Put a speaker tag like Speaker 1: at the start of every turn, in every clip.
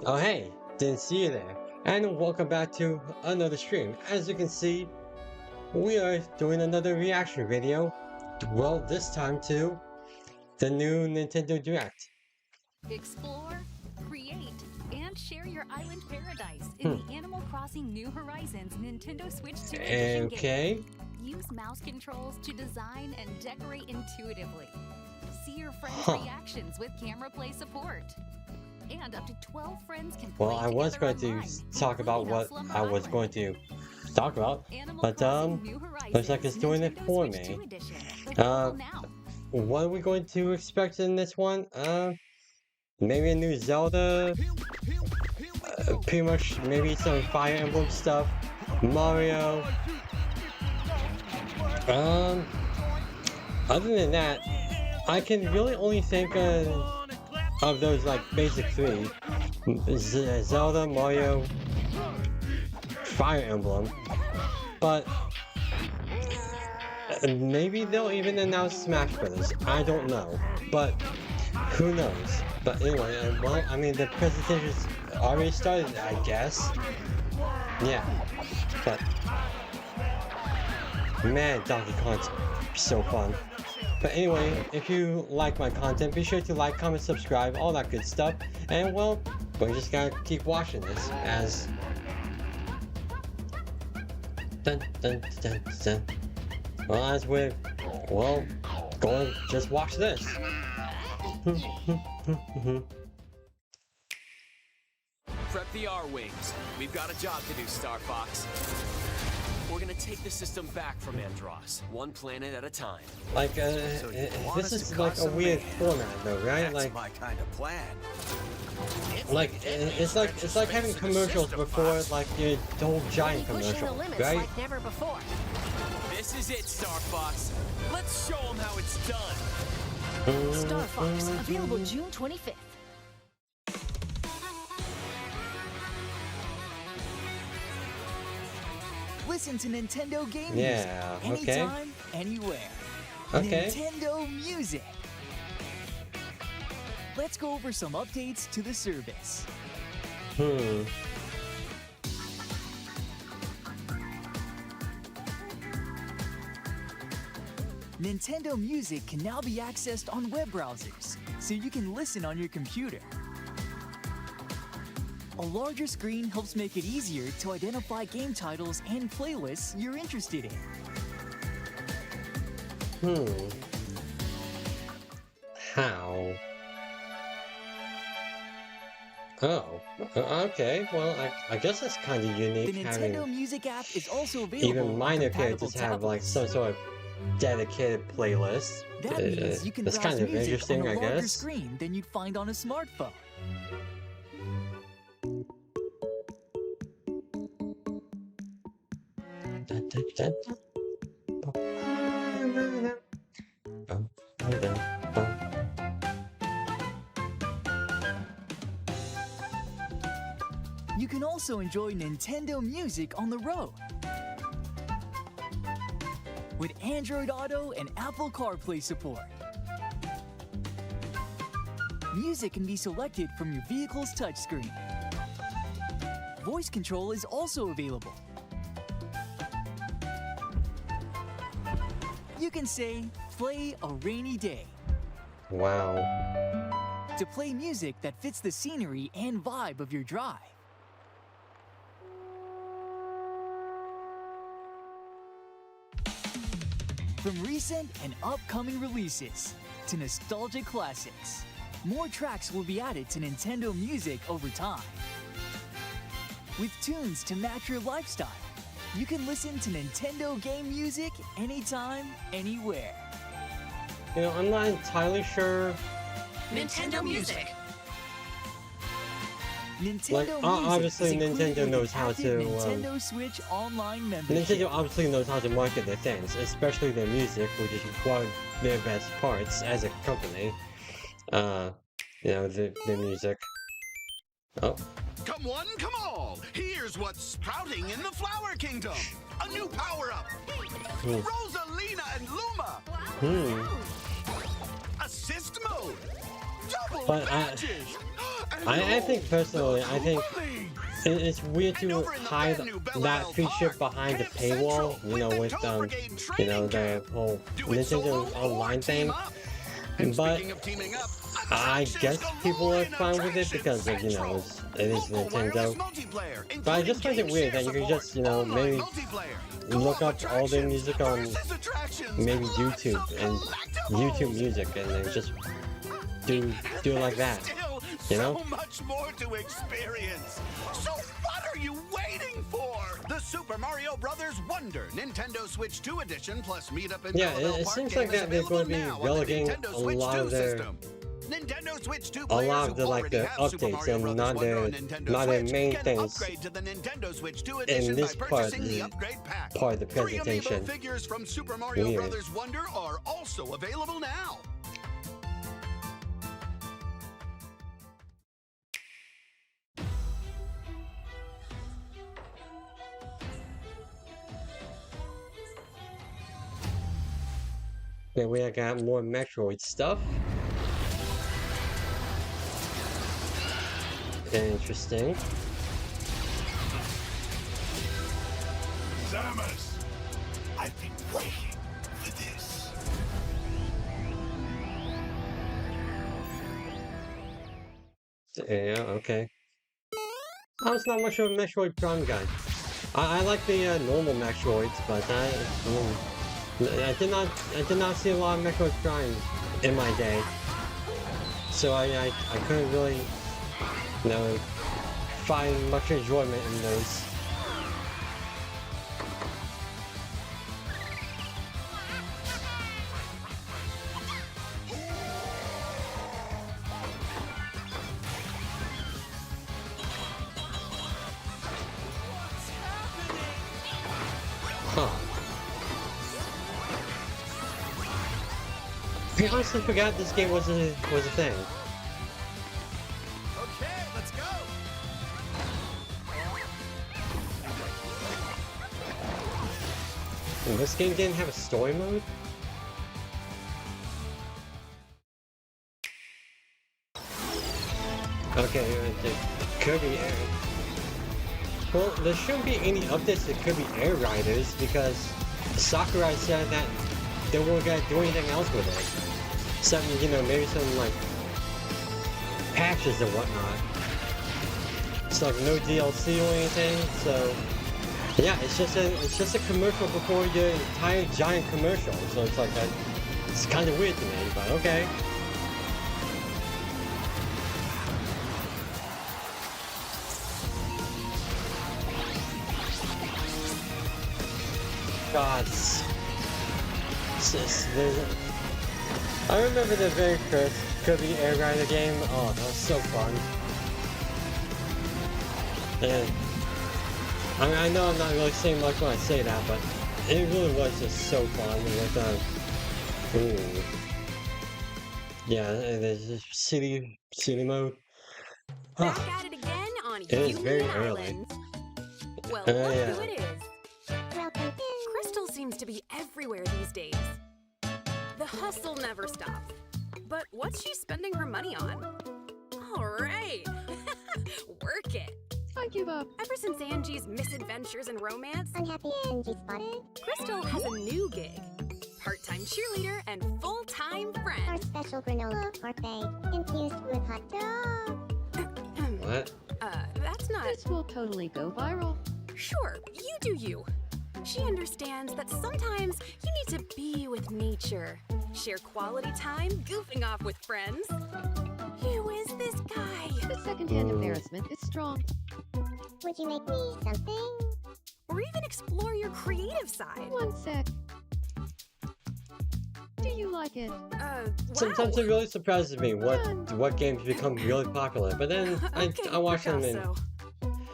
Speaker 1: Oh hey, didn't see you there. And welcome back to another stream. As you can see, we are doing another reaction video. Well, this time to the new Nintendo Direct.
Speaker 2: Explore, create, and share your island paradise in the Animal Crossing New Horizons Nintendo Switch 2 edition game. Use mouse controls to design and decorate intuitively. See your friends' reactions with camera play support. And up to 12 friends can play
Speaker 1: Well, I was going
Speaker 2: online,
Speaker 1: to talk about what I was going to talk about, but looks like it's doing it for me. What are we going to expect in this one? Maybe a new Zelda, pretty much maybe some Fire Emblem stuff, Mario. Other than that, I can really only think of those like basic three: Zelda, Mario, Fire Emblem. But maybe they'll even announce Smash Bros. I don't know, but who knows? But anyway, well, I mean the presentation's already started, I guess. Yeah, but man, Donkey Kong's so fun. But anyway, if you like my content, be sure to like, comment, subscribe, all that good stuff. And well, we just gotta keep watching this as well, as we're going just watch this.
Speaker 3: Prep the R-Wings. We've got a job to do, Star Fox. We're gonna take the system back from Andross, one planet at a time.
Speaker 1: Like, this is like a weird format, though, right?
Speaker 4: That's
Speaker 1: like,
Speaker 4: my kind of plan.
Speaker 1: like it's like having commercials before, like your whole giant commercial, right?
Speaker 5: Like never before.
Speaker 3: This is it, Star Fox. Let's show them how it's done.
Speaker 5: Star Fox, available June 25th.
Speaker 6: Listen to Nintendo game
Speaker 1: Yeah,
Speaker 6: music
Speaker 1: okay.
Speaker 6: anytime, anywhere.
Speaker 1: Okay.
Speaker 6: Nintendo Music. Let's go over some updates to the service. Nintendo Music can now be accessed on web browsers, so you can listen on your computer. A larger screen helps make it easier to identify game titles and playlists you're interested in.
Speaker 1: How? Oh, okay. Well, I guess that's kind of unique.
Speaker 6: The
Speaker 1: having
Speaker 6: Nintendo Music app is also available
Speaker 1: even minor
Speaker 6: on compatible
Speaker 1: characters have like
Speaker 6: tablets.
Speaker 1: some sort of dedicated playlist.
Speaker 6: That means you can
Speaker 1: That's
Speaker 6: browse
Speaker 1: kind of
Speaker 6: music
Speaker 1: interesting,
Speaker 6: on a
Speaker 1: I
Speaker 6: larger
Speaker 1: guess.
Speaker 6: screen than you'd find on a smartphone. You can also enjoy Nintendo Music on the road with Android Auto and Apple CarPlay support. Music can be selected from your vehicle's touchscreen. Voice control is also available. You can say, "Play a rainy day,"
Speaker 1: Wow.
Speaker 6: to play music that fits the scenery and vibe of your drive. From recent and upcoming releases to nostalgic classics, more tracks will be added to Nintendo Music over time. With tunes to match your lifestyle, you can listen to Nintendo game music anytime, anywhere.
Speaker 1: You know, I'm not entirely sure.
Speaker 5: Nintendo Music.
Speaker 6: Nintendo
Speaker 1: Like,
Speaker 6: Music
Speaker 1: obviously
Speaker 6: is included
Speaker 1: Nintendo
Speaker 6: with
Speaker 1: knows
Speaker 6: an
Speaker 1: how
Speaker 6: active
Speaker 1: to,
Speaker 6: Nintendo Switch online membership.
Speaker 1: Nintendo obviously knows how to market their things, especially their music, which is one of their best parts as a company. You know, their music. Oh.
Speaker 4: Come one, come all. Here's what's sprouting in the Flower Kingdom. A new power-up. Rosalina and Luma. Assist mode. Double
Speaker 1: But,
Speaker 4: badges.
Speaker 1: I think personally, I think it's weird to hide that feature behind the paywall, you know, with you know, the whole Nintendo Online thing. But I guess people are fine with it because of, you know, it is Nintendo. But I just find it weird that you can just, you know, maybe look up all their music on maybe YouTube and YouTube Music and then just do it like that. You know?
Speaker 4: So much more to experience. So what are you waiting for? The Super Mario Brothers Wonder Nintendo Switch 2 Edition plus Meetup in Belleville
Speaker 1: it
Speaker 4: Park
Speaker 1: seems
Speaker 4: game
Speaker 1: like that they're going to be relegating a lot of their
Speaker 4: Nintendo Switch 2
Speaker 1: a lot of
Speaker 4: players
Speaker 1: the like the updates and not their main things
Speaker 4: to the Nintendo Switch 2
Speaker 1: in
Speaker 4: edition
Speaker 1: this
Speaker 4: by
Speaker 1: part
Speaker 4: purchasing the upgrade pack.
Speaker 1: of the
Speaker 4: 3
Speaker 1: presentation.
Speaker 4: amiibo figures from Super Mario
Speaker 1: Weird.
Speaker 4: Brothers Wonder are also available now.
Speaker 1: Then we got more Metroid stuff. Interesting.
Speaker 4: Samus, I've been waiting for this.
Speaker 1: Yeah, okay. I was not much of a Metroid Prime guy. I like the normal Metroids, but I did not see a lot of Metroid Prime in my day. So I couldn't really, you know, find much enjoyment in those. Huh. I honestly forgot this game was a thing.
Speaker 4: Okay, let's go.
Speaker 1: And this game didn't have a story mode? Okay, the Kirby Air. Well, there shouldn't be any updates to Kirby Air Riders because Sakurai said that they weren't gonna do anything else with it. Something, you know, maybe some like patches and whatnot. It's like no DLC or anything, so yeah, it's just a commercial before your entire giant commercial. So it's like that. It's kind of weird to me, but okay. God, I remember the very first Kirby Air Rider game. Oh, that was so fun. And I mean, I know I'm not really saying much when I say that, but it really was just so fun. With yeah, there's this city mode.
Speaker 2: Back at it again on
Speaker 1: It is very
Speaker 2: Union
Speaker 1: early.
Speaker 2: Islands. Well, look
Speaker 1: yeah.
Speaker 2: who it is. Crystal seems to be everywhere these days. The hustle never stops. But what's she spending her money on? All right. Work it.
Speaker 7: I give up.
Speaker 2: Ever since Angie's misadventures in romance,
Speaker 8: Unhappy Angie spotted.
Speaker 2: Crystal has a new gig. Part-time cheerleader and full-time
Speaker 8: Our
Speaker 2: friend.
Speaker 8: special granola parfait infused with hot dog.
Speaker 1: What?
Speaker 2: That's not...
Speaker 7: This will totally go viral.
Speaker 2: Sure, you do you. She understands that sometimes you need to be with nature. Share quality time goofing off with friends. Who is this guy?
Speaker 7: The secondhand embarrassment is strong.
Speaker 8: Would you make me something?
Speaker 2: Or even explore your creative side.
Speaker 7: One sec. Do you like it?
Speaker 2: Wow.
Speaker 1: Sometimes it really surprises me what games become really popular, but then
Speaker 2: Okay,
Speaker 1: I watch them and
Speaker 2: Picasso.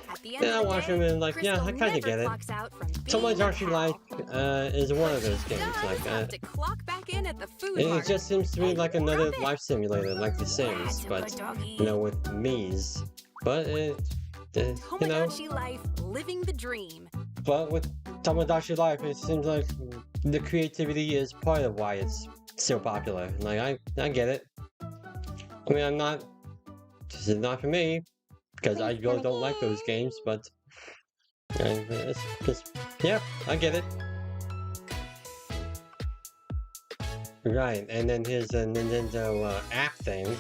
Speaker 2: At the end
Speaker 1: I
Speaker 2: of the
Speaker 1: watch
Speaker 2: day,
Speaker 1: them and like, yeah,
Speaker 2: Crystal
Speaker 1: I kind of
Speaker 2: never
Speaker 1: get it.
Speaker 2: clocks out from
Speaker 1: Someone
Speaker 2: being a
Speaker 1: Darcy
Speaker 2: pal.
Speaker 1: Life is one of those games.
Speaker 2: Does
Speaker 1: Like,
Speaker 2: have to clock back in at the food
Speaker 1: it
Speaker 2: mart.
Speaker 1: just seems to be like another
Speaker 2: Rabbit.
Speaker 1: life simulator, like The Sims,
Speaker 2: That's a
Speaker 1: but
Speaker 2: good doggy.
Speaker 1: you know, with Mii's. But you know,
Speaker 2: Tomodachi life, living the dream.
Speaker 1: but with Tomodachi Life, it seems like the creativity is part of why it's so popular. Like, I get it. I mean, I'm not this is not for me because I really don't like those games. But it's just, yeah, I get it. Right, and then here's a Nintendo app thing.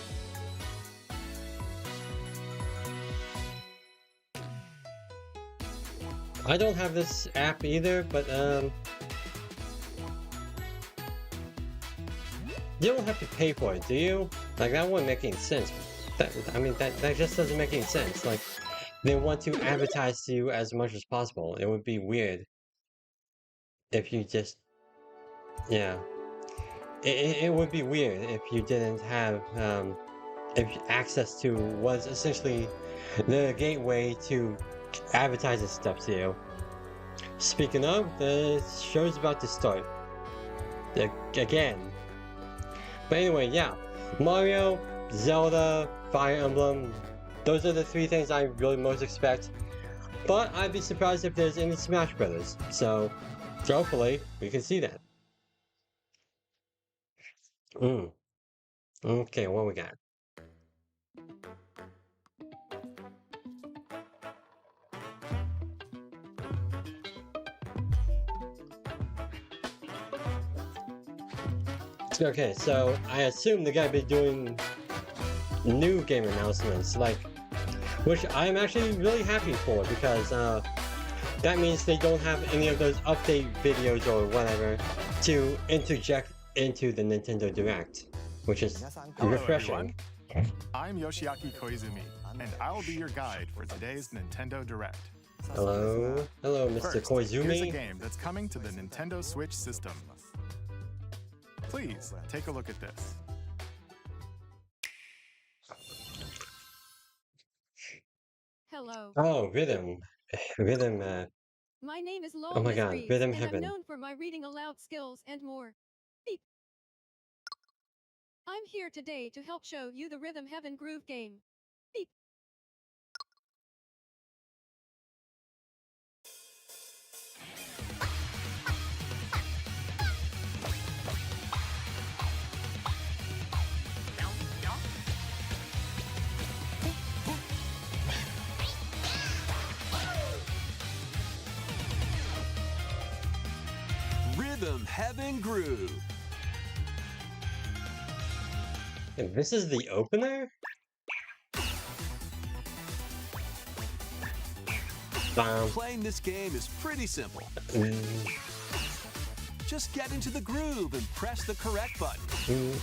Speaker 1: I don't have this app either, but you don't have to pay for it, do you? Like, that wouldn't make any sense. I mean, that just doesn't make any sense. Like, they want to advertise to you as much as possible. It would be weird if you just, yeah. It would be weird if you didn't have if access to was essentially the gateway to advertise this stuff to you. Speaking of, the show's about to start. Again. But anyway, yeah. Mario, Zelda, Fire Emblem, those are the three things I really most expect. But I'd be surprised if there's any Smash Brothers. So hopefully we can see that. Okay, what we got? Okay, so I assume they're gonna be doing new game announcements, like, which I'm actually really happy for, because that means they don't have any of those update videos or whatever to interject into the Nintendo Direct, which is refreshing.
Speaker 9: I'm Yoshiaki Koizumi, and I'll be your guide for today's Nintendo Direct.
Speaker 1: Hello, Mr.
Speaker 9: First,
Speaker 1: Koizumi.
Speaker 9: here's a game that's coming to the Nintendo Switch system. Please, take a look at this.
Speaker 7: Hello.
Speaker 1: Oh, Rhythm.
Speaker 7: My name is Lowell
Speaker 1: Oh my god,
Speaker 7: Reeves,
Speaker 1: Rhythm
Speaker 7: and
Speaker 1: Heaven.
Speaker 7: I'm known for my reading aloud skills and more. Beep. I'm here today to help show you the Rhythm Heaven Groove game. Beep.
Speaker 3: Rhythm Heaven Groove.
Speaker 1: And this is the opener?
Speaker 3: Playing this game is pretty simple.
Speaker 1: Mm,
Speaker 3: Just get into the groove and press the correct button.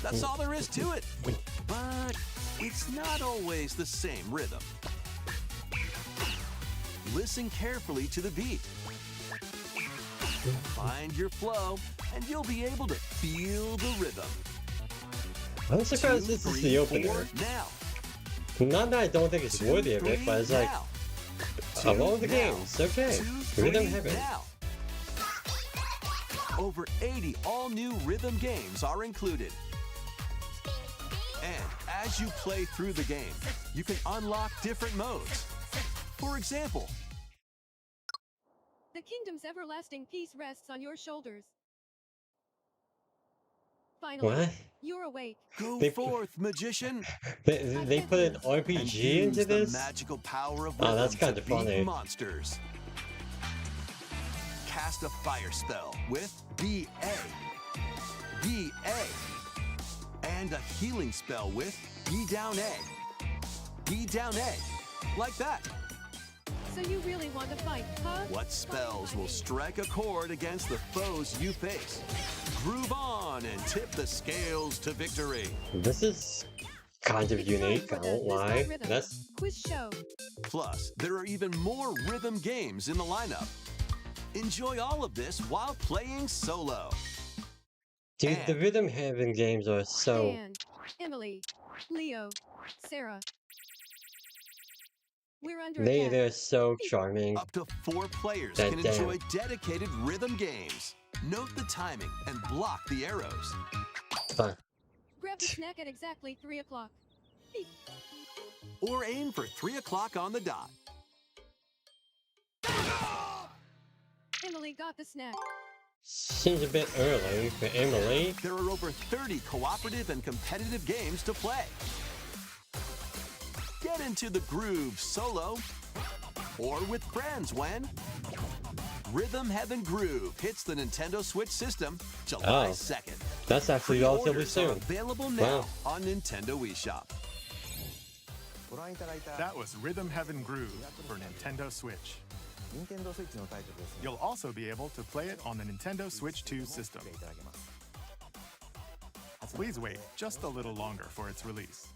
Speaker 3: That's all there is to it. But it's not always the same rhythm. Listen carefully to the beat. Find your flow, and you'll be able to feel the rhythm.
Speaker 1: I'm surprised
Speaker 3: 2,
Speaker 1: this is
Speaker 3: 3,
Speaker 1: the
Speaker 3: 4,
Speaker 1: opener.
Speaker 3: now.
Speaker 1: Not that I don't think it's
Speaker 3: 2,
Speaker 1: worthy of it,
Speaker 3: 3,
Speaker 1: but it's like,
Speaker 3: now.
Speaker 1: of all the
Speaker 3: 2,
Speaker 1: games, okay.
Speaker 3: 2,
Speaker 1: Rhythm
Speaker 3: 3,
Speaker 1: Heaven.
Speaker 3: now. Over 80 all-new rhythm games are included. And as you play through the game, you can unlock different modes. For example,
Speaker 7: The kingdom's everlasting peace rests on your shoulders. Finally,
Speaker 1: What?
Speaker 7: you're awake.
Speaker 3: go
Speaker 1: They-
Speaker 3: forth, magician,
Speaker 1: They put an
Speaker 3: and
Speaker 1: RPG into
Speaker 3: use the
Speaker 1: this?
Speaker 3: magical power of
Speaker 1: Oh, that's
Speaker 3: rhythm to
Speaker 1: kinda funny.
Speaker 3: beat monsters. Cast a fire spell with BA, BA, and a healing spell with B down A, B down A, like that.
Speaker 7: So you really want to fight, huh?
Speaker 3: What spells will strike a chord against the foes you face? Groove on and tip the scales to victory.
Speaker 1: This is kind of
Speaker 7: It's time
Speaker 1: unique,
Speaker 7: for
Speaker 1: I
Speaker 7: the
Speaker 1: won't
Speaker 7: BlueSky
Speaker 1: lie.
Speaker 7: Rhythm
Speaker 1: That's
Speaker 7: quiz show.
Speaker 3: Plus, there are even more rhythm games in the lineup. Enjoy all of this while playing solo.
Speaker 1: dude, the Rhythm Heaven games are so
Speaker 7: Dan, Emily, Leo, Sarah. We're under attack.
Speaker 1: they're so charming.
Speaker 3: Up to 4 players
Speaker 1: That
Speaker 3: can
Speaker 1: damn.
Speaker 3: enjoy dedicated rhythm games. Note the timing and block the arrows.
Speaker 1: Fun.
Speaker 7: Grab the snack at exactly 3 o'clock. Beep.
Speaker 3: Or aim for 3 o'clock on the dot.
Speaker 7: Emily got the snack.
Speaker 1: Seems a bit early for Emily.
Speaker 3: There are over 30 cooperative and competitive games to play. Get into the groove solo or with friends when Rhythm Heaven Groove hits the Nintendo Switch system July 2nd.
Speaker 1: That's actually relatively soon.
Speaker 3: Available now on Nintendo eShop.
Speaker 9: That was Rhythm Heaven Groove for Nintendo Switch. You'll also be able to play it on the Nintendo Switch 2 system. Please wait just a little longer for its release.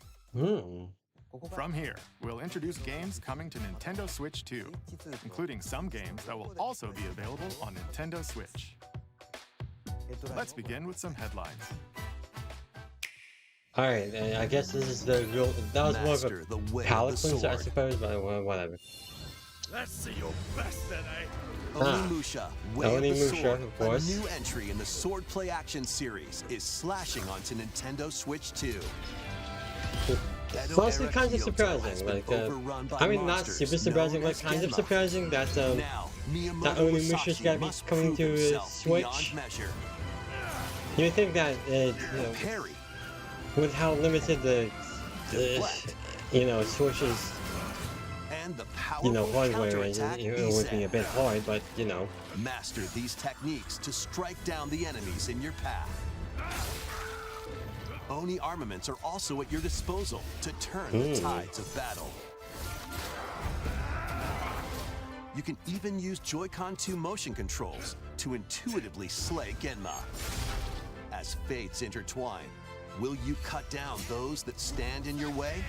Speaker 9: From here, we'll introduce games coming to Nintendo Switch 2, including some games that will also be available on Nintendo Switch. Let's begin with some headlines.
Speaker 1: Alright, I guess this is the real. That was more of a palate cleanser, I suppose, but whatever.
Speaker 4: Let's see your best today.
Speaker 3: Onimusha, Way of the Sword,
Speaker 1: of course.
Speaker 3: a new entry in the Sword Play Action series, is slashing onto Nintendo Switch 2.
Speaker 1: It's also kind of surprising, like, I mean, not super surprising, but kind of surprising that, that Onimusha's gonna be coming to Switch. You would think that, you know, with how limited the you know, Switch's, you know, hardware is, it would be a bit hard, but, you know.
Speaker 3: Master these techniques to strike down the enemies in your path. Oni armaments are also at your disposal to turn the tides of battle. You can even use Joy-Con 2 motion controls to intuitively slay Genma. As fates intertwine, will you cut down those that stand in your way?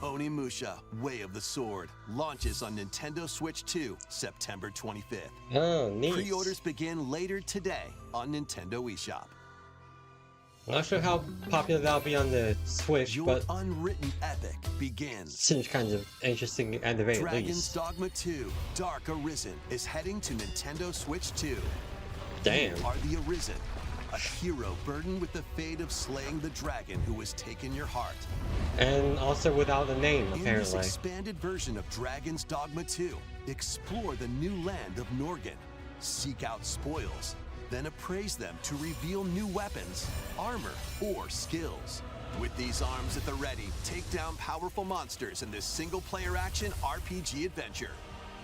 Speaker 3: Onimusha, Way of the Sword, launches on Nintendo Switch 2, September 25th.
Speaker 1: Oh, neat.
Speaker 3: Pre-orders begin later today on Nintendo eShop.
Speaker 1: I'm not sure how popular that'll be on the Switch,
Speaker 3: Your
Speaker 1: but
Speaker 3: unwritten epic begins.
Speaker 1: seems kind of interesting at the very
Speaker 3: Dragon's
Speaker 1: least.
Speaker 3: Dogma 2, Dark Arisen, is heading to Nintendo Switch 2.
Speaker 1: Damn.
Speaker 3: You are the Arisen, a hero burdened with the fate of slaying the dragon who has taken your heart.
Speaker 1: And also without a name,
Speaker 3: In this
Speaker 1: apparently.
Speaker 3: expanded version of Dragon's Dogma 2, explore the new land of Norgan, seek out spoils, then appraise them to reveal new weapons, armor, or skills. With these arms at the ready, take down powerful monsters in this single-player action RPG adventure.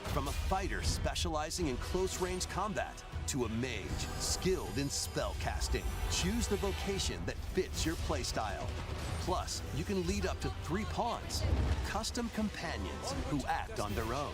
Speaker 3: From a fighter specializing in close-range combat to a mage skilled in spell casting, choose the vocation that fits your playstyle. Plus, you can lead up to 3 pawns, custom companions who act on their own.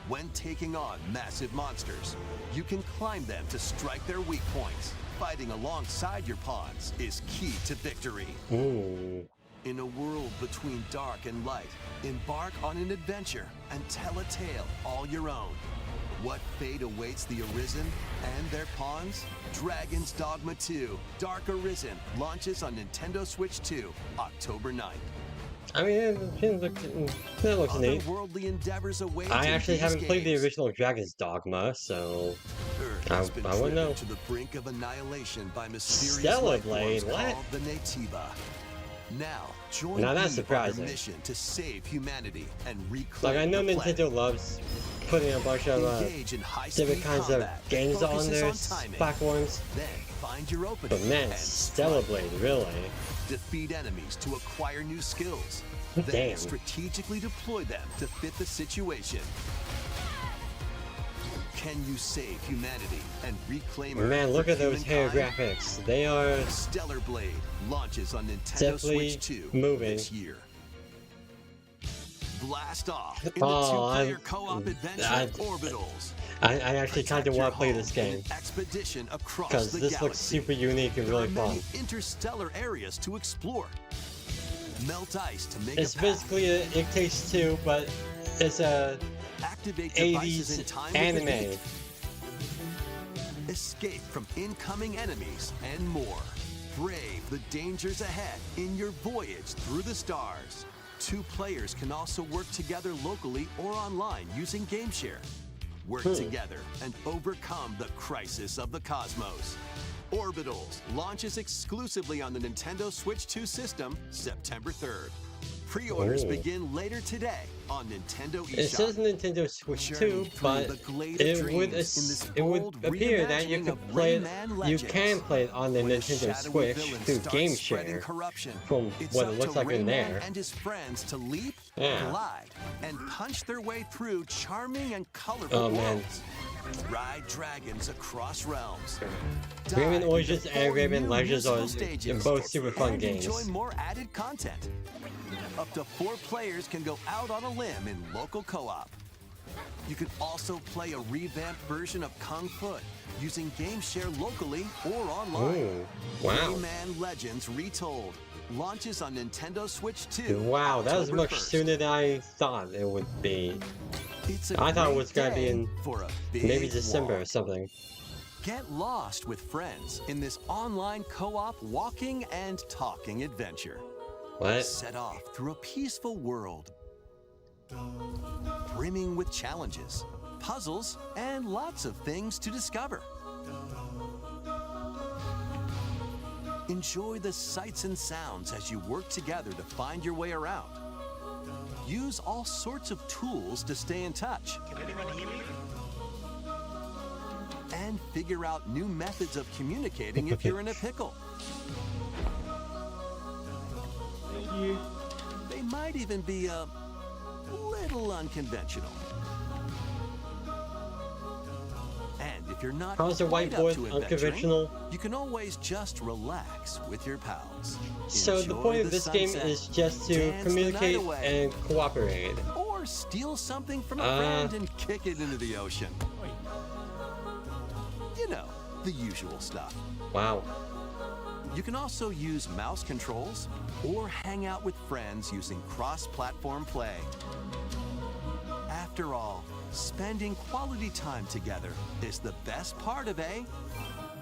Speaker 3: When taking on massive monsters, you can climb them to strike their weak points. Fighting alongside your pawns is key to victory.
Speaker 1: Ooh.
Speaker 3: In a world between dark and light, embark on an adventure and tell a tale all your own. What fate awaits the Arisen and their pawns? Dragon's Dogma 2, Dark Arisen, launches on Nintendo Switch 2, October 9th.
Speaker 1: I mean, it looks neat.
Speaker 3: Otherworldly endeavors await.
Speaker 1: I actually haven't played the original Dragon's Dogma, so I wouldn't know.
Speaker 3: To the brink of annihilation by mysterious
Speaker 1: Stellar
Speaker 3: life
Speaker 1: Blade,
Speaker 3: forms
Speaker 1: what?
Speaker 3: called the Nativa. Now, join
Speaker 1: Now that's
Speaker 3: me on
Speaker 1: surprising.
Speaker 3: our mission to save humanity and reclaim
Speaker 1: Like, I know
Speaker 3: the
Speaker 1: Nintendo
Speaker 3: planet.
Speaker 1: loves putting a bunch of
Speaker 3: Engage in high-speed
Speaker 1: different kinds of
Speaker 3: combat
Speaker 1: games
Speaker 3: that
Speaker 1: on
Speaker 3: focuses
Speaker 1: their
Speaker 3: on timing.
Speaker 1: platforms,
Speaker 3: Then find your opening
Speaker 1: but man,
Speaker 3: and
Speaker 1: Stellar
Speaker 3: strike.
Speaker 1: Blade, really?
Speaker 3: Defeat enemies to acquire new skills.
Speaker 1: Damn.
Speaker 3: Then strategically deploy them to fit the situation. Can you save humanity and reclaim Earth
Speaker 1: Man, look
Speaker 3: for
Speaker 1: at those hair
Speaker 3: humankind?
Speaker 1: graphics. They are
Speaker 3: Stellar Blade launches on Nintendo
Speaker 1: definitely
Speaker 3: Switch 2
Speaker 1: moving.
Speaker 3: this year. Blast off in the
Speaker 1: Oh,
Speaker 3: two-player co-op adventure Orbitals.
Speaker 1: I actually kind of
Speaker 3: Protect
Speaker 1: want to play
Speaker 3: your
Speaker 1: this
Speaker 3: home in
Speaker 1: game
Speaker 3: an expedition across
Speaker 1: because
Speaker 3: the
Speaker 1: this
Speaker 3: galaxy.
Speaker 1: looks super unique and really
Speaker 3: There are
Speaker 1: fun.
Speaker 3: many interstellar areas to explore. Melt ice to make
Speaker 1: It's
Speaker 3: a path.
Speaker 1: basically a It Takes Two, but it's a
Speaker 3: Activate devices in
Speaker 1: 80s
Speaker 3: time with the
Speaker 1: anime.
Speaker 3: heat. Escape from incoming enemies and more. Brave the dangers ahead in your voyage through the stars. 2 players can also work together locally or online using GameShare. Work together and overcome the crisis of the cosmos. Orbitals launches exclusively on the Nintendo Switch 2 system September 3rd. Pre-orders begin later today on Nintendo eShop.
Speaker 1: It says Nintendo Switch 2, but it would appear that you can play it on the Nintendo Switch through Game Share, from what it looks like in there.
Speaker 3: And his friends to leap, glide, and punch their way through charming and colorful worlds. Ride dragons across realms.
Speaker 1: Rayman Origins and Rayman Legends are both super fun games.
Speaker 3: Enjoy more added content. Up to 4 players can go out on a limb in local co-op. You can also play a revamped version of Kung Foot using Game Share locally or online.
Speaker 1: Ooh, wow.
Speaker 3: Rayman Legends Retold launches on Nintendo Switch 2.
Speaker 1: Wow, that was much
Speaker 3: 1st.
Speaker 1: sooner than I thought it would be. I thought it was going to be in maybe December or something.
Speaker 3: Get lost with friends in this online co-op walking and talking adventure.
Speaker 1: What?
Speaker 3: Set off through a peaceful world, brimming with challenges, puzzles, and lots of things to discover. Enjoy the sights and sounds as you work together to find your way around. Use all sorts of tools to stay in touch.
Speaker 10: Can anyone hear me?
Speaker 3: And figure out new methods of communicating if you're in a pickle. They might even be a little unconventional. And if you're not
Speaker 1: How's the
Speaker 3: quite up
Speaker 1: whiteboard
Speaker 3: to
Speaker 1: unconventional?
Speaker 3: adventuring, you can always just relax with your pals.
Speaker 1: So the point of this game is just to communicate and cooperate.
Speaker 3: Or steal something from a friend and kick it into the ocean. You know, the usual stuff.
Speaker 1: Wow.
Speaker 3: You can also use mouse controls or hang out with friends using cross-platform play. After all, spending quality time together is the best part of a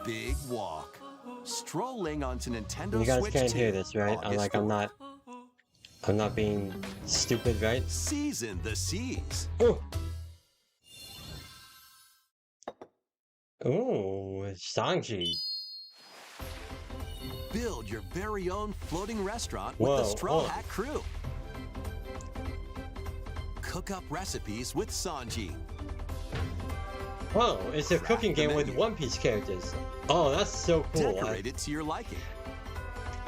Speaker 3: big walk. Strolling onto Nintendo
Speaker 1: You guys
Speaker 3: Switch
Speaker 1: can't
Speaker 3: 2,
Speaker 1: hear this, right? I'm not being stupid, right?
Speaker 3: Season the seas.
Speaker 1: Ooh. Ooh, Sanji.
Speaker 3: Build your very own floating restaurant with the Straw Hat Crew. Cook up recipes with Sanji.
Speaker 1: Whoa, it's a cooking game with One Piece characters. Oh, that's so cool.
Speaker 3: Decorate it to your liking.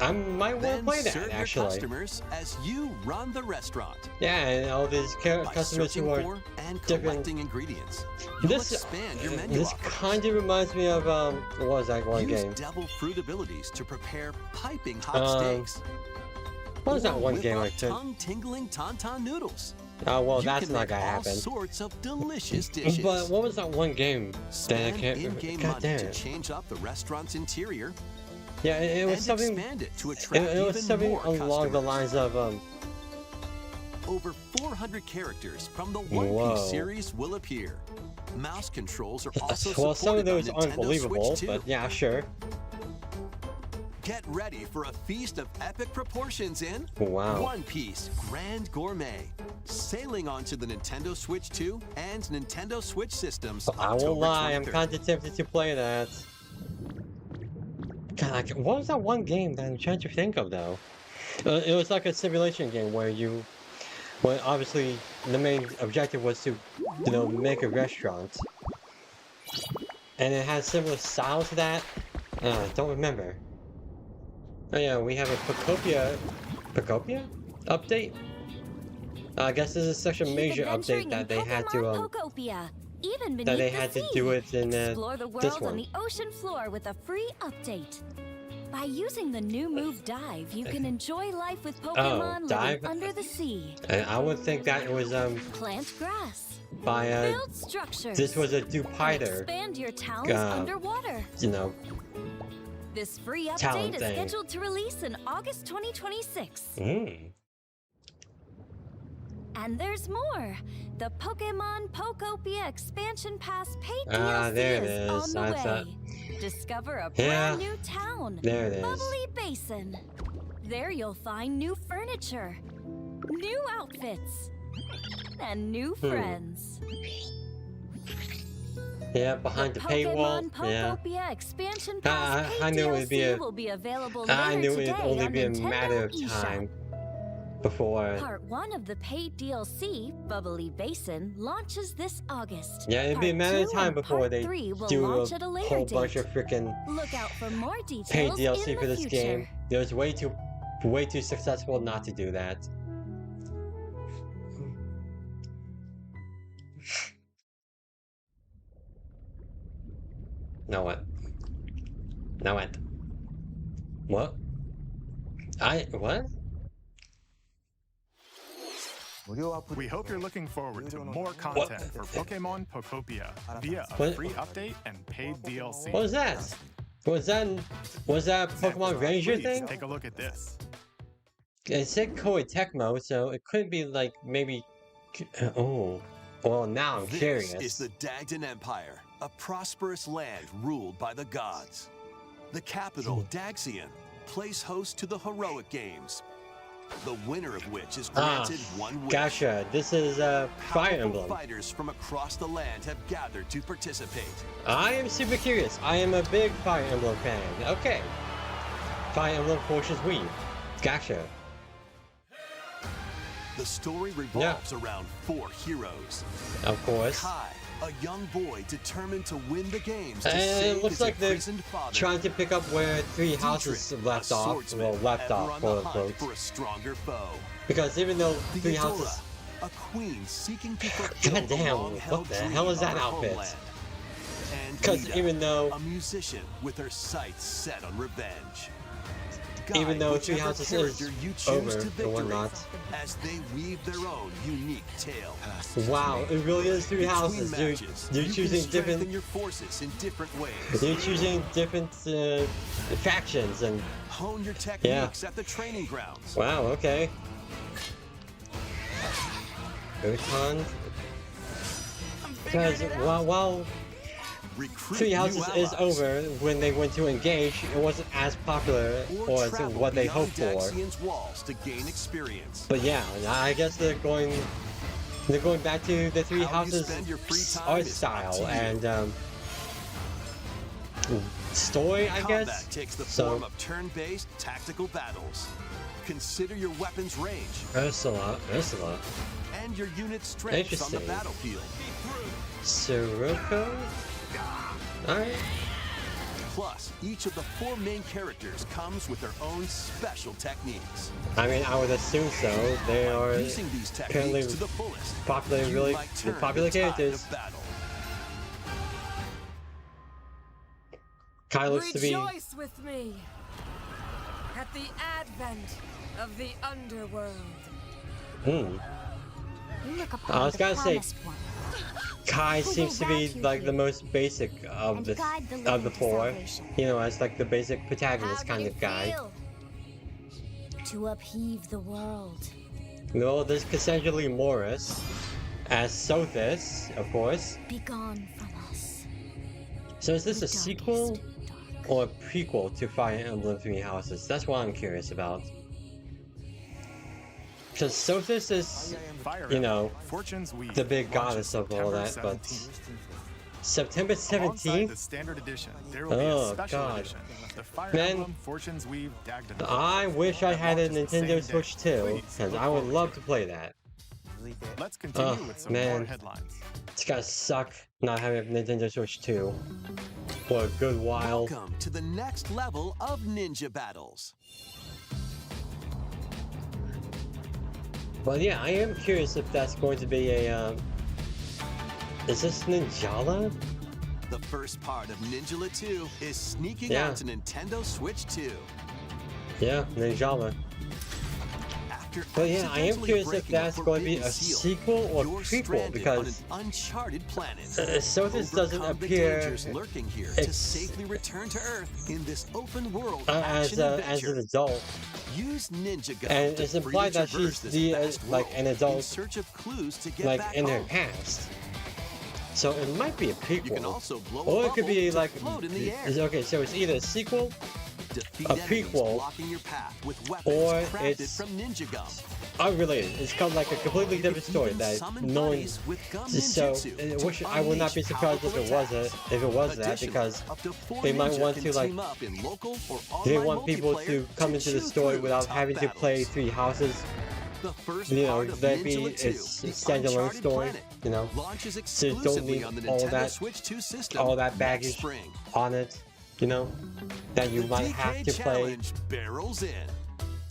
Speaker 1: I might want to play that,
Speaker 3: serve
Speaker 1: actually.
Speaker 3: your customers as you run the restaurant.
Speaker 1: Yeah, and all these customers who are
Speaker 3: and
Speaker 1: different
Speaker 3: collecting ingredients.
Speaker 1: This kind of reminds me of what was that one game?
Speaker 3: Use devil fruit abilities to prepare piping hot steaks.
Speaker 1: What was that one game I said?
Speaker 3: Tongue-tingling tauntaun noodles.
Speaker 1: Oh well, that's not gonna happen.
Speaker 3: All sorts of delicious dishes.
Speaker 1: But what was that one game that I can't remember?
Speaker 3: In-game money to change up the restaurant's interior.
Speaker 1: Yeah, it was something.
Speaker 3: Expand it to attract
Speaker 1: it was something
Speaker 3: more
Speaker 1: along the lines of
Speaker 3: Over 400 characters from the One Piece series will appear. Mouse controls are also
Speaker 1: well, some of
Speaker 3: supported on
Speaker 1: those aren't
Speaker 3: Nintendo
Speaker 1: believable,
Speaker 3: Switch 2.
Speaker 1: but yeah, sure.
Speaker 3: Get ready for a feast of epic proportions in One Piece Grand Gourmet. Sailing onto the Nintendo Switch 2 and Nintendo Switch systems.
Speaker 1: I won't lie, I'm kind of tempted to play that. God, what was that one game that I'm trying to think of though? It was like a simulation game where obviously the main objective was to, make a restaurant. And it has similar style to that. Don't remember. Oh yeah, we have a Pocopia update? I guess this is such a major update that they had to do it in
Speaker 2: Explore the world
Speaker 1: this one.
Speaker 2: on the ocean floor with a free update. By using the new move Dive, you can enjoy life with Pokemon living under the sea.
Speaker 1: I would think that it was
Speaker 2: Plant grass.
Speaker 1: By
Speaker 2: Build structures.
Speaker 1: this was a Dupiter.
Speaker 2: Expand your towns underwater. This free update is scheduled to release in August 2026. And there's more. The Pokemon Pokopia Expansion Pass paid DLC is on the way. Discover a brand new town,
Speaker 1: there it is.
Speaker 2: Bubbly Basin. There you'll find new furniture, new outfits, and new friends.
Speaker 1: Yeah, behind the paywall.
Speaker 2: Pokopia Expansion Pass
Speaker 1: I knew it would be
Speaker 2: will be available
Speaker 1: I
Speaker 2: later
Speaker 1: knew
Speaker 2: today
Speaker 1: it'd only
Speaker 2: on
Speaker 1: be a
Speaker 2: Nintendo
Speaker 1: matter of
Speaker 2: eShop.
Speaker 1: time. before.
Speaker 5: Part 1 of the paid DLC, Bubbly Basin, launches this August.
Speaker 1: Yeah, it'd be a matter of time before they do a whole bunch of freaking
Speaker 5: Look out for more details
Speaker 1: paid DLC
Speaker 5: in
Speaker 1: for
Speaker 5: the
Speaker 1: this
Speaker 5: future.
Speaker 1: game. It was way too successful not to do that. Now what? Now what? What? What?
Speaker 9: We hope you're looking forward to more content for Pokemon Pokopia via a
Speaker 1: What?
Speaker 9: free update and paid DLC.
Speaker 1: What was that? Was that Pokemon Ranger
Speaker 9: Please
Speaker 1: thing?
Speaker 9: take a look at this.
Speaker 1: It said Koei Tecmo, so it could be like maybe. Oh, well now I'm curious.
Speaker 3: This is the Dagdan Empire, a prosperous land ruled by the gods. The capital, Daxian, plays host to the heroic games, the winner of which is granted one wish.
Speaker 1: Gotcha. This is Fire
Speaker 3: Powerful
Speaker 1: Emblem.
Speaker 3: fighters from across the land have gathered to participate.
Speaker 1: I am super curious. I am a big Fire Emblem fan. Okay. Fire Emblem Fortune's Weave. Gotcha.
Speaker 3: The story revolves around 4 heroes.
Speaker 1: Of course.
Speaker 3: Kai, a young boy determined to win the games to
Speaker 1: And
Speaker 3: save
Speaker 1: it looks
Speaker 3: his
Speaker 1: like they're
Speaker 3: imprisoned father.
Speaker 1: trying to pick up where Three Houses
Speaker 3: Dietrich,
Speaker 1: left
Speaker 3: a
Speaker 1: off.
Speaker 3: swordsman,
Speaker 1: Well, left
Speaker 3: ever
Speaker 1: off,
Speaker 3: on
Speaker 1: quote
Speaker 3: the hunt
Speaker 1: unquote.
Speaker 3: for a stronger foe.
Speaker 1: Because even though Three
Speaker 3: Theodora,
Speaker 1: Houses.
Speaker 3: a queen seeking to fulfill the
Speaker 1: Goddamn,
Speaker 3: long-held
Speaker 1: what the
Speaker 3: dream
Speaker 1: hell is
Speaker 3: of
Speaker 1: that
Speaker 3: her
Speaker 1: outfit?
Speaker 3: homeland. And
Speaker 1: Because
Speaker 3: Lita,
Speaker 1: even though.
Speaker 3: a musician with her sights set on revenge.
Speaker 1: Even
Speaker 3: Guide
Speaker 1: though
Speaker 3: whichever
Speaker 1: Three Houses
Speaker 3: character
Speaker 1: is
Speaker 3: you choose
Speaker 1: over
Speaker 3: to
Speaker 1: and
Speaker 3: victory
Speaker 1: whatnot.
Speaker 3: as they weave their own unique tale.
Speaker 1: Wow, it really is Three Houses.
Speaker 3: Between matches,
Speaker 1: You're
Speaker 3: you
Speaker 1: choosing
Speaker 3: can strengthen
Speaker 1: different.
Speaker 3: your forces in different ways.
Speaker 1: You're choosing different factions and.
Speaker 3: Hone your techniques at the training grounds.
Speaker 1: Wow, okay. Uton. Because while
Speaker 3: Recruit
Speaker 1: Three
Speaker 3: new
Speaker 1: Houses is
Speaker 3: allies.
Speaker 1: over, when they went to engage, it wasn't as popular
Speaker 3: Or
Speaker 1: as
Speaker 3: travel
Speaker 1: what they
Speaker 3: beyond
Speaker 1: hoped for.
Speaker 3: Daxian's walls to gain experience.
Speaker 1: But yeah, I guess they're going back to the Three
Speaker 3: How you
Speaker 1: Houses
Speaker 3: spend your free time
Speaker 1: art
Speaker 3: is up
Speaker 1: style
Speaker 3: to you.
Speaker 1: and story, I
Speaker 3: Combat
Speaker 1: guess.
Speaker 3: takes the
Speaker 1: So
Speaker 3: form of turn-based tactical battles. Consider your weapon's range
Speaker 1: Ursula,
Speaker 3: and your unit's strengths on the
Speaker 1: Interesting.
Speaker 3: battlefield.
Speaker 1: Sirocco. All right.
Speaker 3: Plus, each of the 4 main characters comes with their own special techniques.
Speaker 1: I mean, I would assume so. They are
Speaker 3: Using these
Speaker 1: apparently
Speaker 3: techniques to the fullest,
Speaker 1: popular,
Speaker 3: you
Speaker 1: really
Speaker 3: might turn
Speaker 1: popular
Speaker 3: the tide
Speaker 1: characters.
Speaker 3: of battle.
Speaker 1: Kai looks to be.
Speaker 10: Rejoice with me at the advent of the underworld.
Speaker 2: Look upon
Speaker 1: I was
Speaker 2: the
Speaker 1: gonna say,
Speaker 2: promised one.
Speaker 1: Kai
Speaker 2: Who
Speaker 1: seems to
Speaker 2: will
Speaker 1: be
Speaker 2: guide you
Speaker 1: like the
Speaker 2: here
Speaker 1: most basic of
Speaker 2: and
Speaker 1: the
Speaker 2: guide the
Speaker 1: of
Speaker 2: living
Speaker 1: the
Speaker 2: to
Speaker 1: 4.
Speaker 2: salvation.
Speaker 1: You know, as like the basic protagonist
Speaker 5: How
Speaker 1: kind
Speaker 5: do
Speaker 1: of
Speaker 5: you
Speaker 1: guy.
Speaker 5: feel?
Speaker 2: To upheave the world.
Speaker 1: No, there's Cassandra Morris as Sothis, of course.
Speaker 2: Be gone from us.
Speaker 1: So is this a
Speaker 2: Darkest
Speaker 1: sequel
Speaker 2: dark.
Speaker 1: or a prequel to Fire Emblem Three Houses? That's what I'm curious about. Because Sothis is,
Speaker 9: Fire
Speaker 1: you know,
Speaker 9: Emblem Fortune's Weave
Speaker 1: the big
Speaker 9: launches
Speaker 1: goddess of all that,
Speaker 9: September
Speaker 1: but
Speaker 9: 17th.
Speaker 1: September
Speaker 9: Alongside the
Speaker 1: 17th?
Speaker 9: standard edition, there will be
Speaker 1: Oh,
Speaker 9: a special
Speaker 1: God.
Speaker 9: edition, the Fire
Speaker 1: Man,
Speaker 9: Emblem Fortune's Weave Dagdan.
Speaker 1: I wish I had a
Speaker 9: Launches the
Speaker 1: Nintendo
Speaker 9: same
Speaker 1: Switch
Speaker 9: day.
Speaker 1: too,
Speaker 9: Please
Speaker 1: because
Speaker 9: look
Speaker 1: I would
Speaker 9: forward
Speaker 1: love
Speaker 9: to
Speaker 1: to play that.
Speaker 9: Let's continue
Speaker 1: Oh,
Speaker 9: with some
Speaker 1: man.
Speaker 9: more headlines.
Speaker 1: It's gotta suck not having a Nintendo Switch 2 for a good while.
Speaker 3: Welcome to the next level of ninja battles.
Speaker 1: But yeah, I am curious if that's going to be a, is this Ninjala?
Speaker 3: The first part of Ninjala 2 is sneaking
Speaker 1: Yeah.
Speaker 3: out to Nintendo Switch 2.
Speaker 1: Yeah, Ninjala.
Speaker 3: After
Speaker 1: But yeah, I am
Speaker 3: accidentally
Speaker 1: curious if
Speaker 3: breaking
Speaker 1: that's going to be
Speaker 3: forbidden
Speaker 1: a
Speaker 3: seal,
Speaker 1: sequel or
Speaker 3: you're
Speaker 1: prequel,
Speaker 3: stranded
Speaker 1: because
Speaker 3: on an uncharted planet.
Speaker 1: Sothis doesn't
Speaker 3: Overcome the
Speaker 1: appear
Speaker 3: dangers lurking here to
Speaker 1: ex-
Speaker 3: safely return to Earth in this open world
Speaker 1: as
Speaker 3: action
Speaker 1: an
Speaker 3: adventure.
Speaker 1: adult.
Speaker 3: Use Ninja Gun
Speaker 1: And
Speaker 3: to
Speaker 1: it's implied
Speaker 3: freely
Speaker 1: that she's
Speaker 3: traverse this
Speaker 1: the,
Speaker 3: vast
Speaker 1: like,
Speaker 3: world
Speaker 1: an
Speaker 3: in
Speaker 1: adult,
Speaker 3: search of clues to get
Speaker 1: like
Speaker 3: back
Speaker 1: in her
Speaker 3: home.
Speaker 1: past. So it might be a
Speaker 3: You can
Speaker 1: prequel.
Speaker 3: also blow
Speaker 1: Or
Speaker 3: a
Speaker 1: it could
Speaker 3: bubble
Speaker 1: be
Speaker 3: to
Speaker 1: like,
Speaker 3: float in the air.
Speaker 1: okay, so it's either a sequel
Speaker 3: Defeat
Speaker 1: a
Speaker 3: enemies
Speaker 1: prequel,
Speaker 3: blocking your path with weapons
Speaker 1: or
Speaker 3: crafted
Speaker 1: it's
Speaker 3: from Ninja Gum.
Speaker 1: unrelated. It's called like a completely different story
Speaker 3: Even
Speaker 1: that
Speaker 3: summon
Speaker 1: no one.
Speaker 3: buddies with gum
Speaker 1: So,
Speaker 3: ninjutsu
Speaker 1: which
Speaker 3: to
Speaker 1: I would not be
Speaker 3: unleash
Speaker 1: surprised if it was
Speaker 3: powerful
Speaker 1: that,
Speaker 3: attacks.
Speaker 1: because
Speaker 3: Additionally, up to 4
Speaker 1: they might
Speaker 3: ninja
Speaker 1: want
Speaker 3: can
Speaker 1: to, like,
Speaker 3: team up in local or
Speaker 1: they
Speaker 3: online
Speaker 1: want people
Speaker 3: multiplayer
Speaker 1: to come into the
Speaker 3: chew
Speaker 1: story
Speaker 3: through
Speaker 1: without
Speaker 3: tough
Speaker 1: having to play
Speaker 3: battles.
Speaker 1: Three Houses
Speaker 3: The first
Speaker 1: You know,
Speaker 3: part of
Speaker 1: maybe
Speaker 3: Ninja 2,
Speaker 1: it's a
Speaker 3: the
Speaker 1: standalone
Speaker 3: Uncharted
Speaker 1: story,
Speaker 3: Planet,
Speaker 1: you know,
Speaker 3: launches
Speaker 1: so you don't
Speaker 3: exclusively
Speaker 1: need
Speaker 3: on the
Speaker 1: all
Speaker 3: Nintendo
Speaker 1: that,
Speaker 3: Switch 2 system
Speaker 1: all that
Speaker 3: next
Speaker 1: baggage
Speaker 3: spring.
Speaker 1: on it, you know, that you
Speaker 3: The
Speaker 1: might have
Speaker 3: DK
Speaker 1: to play,
Speaker 3: Challenge barrels in.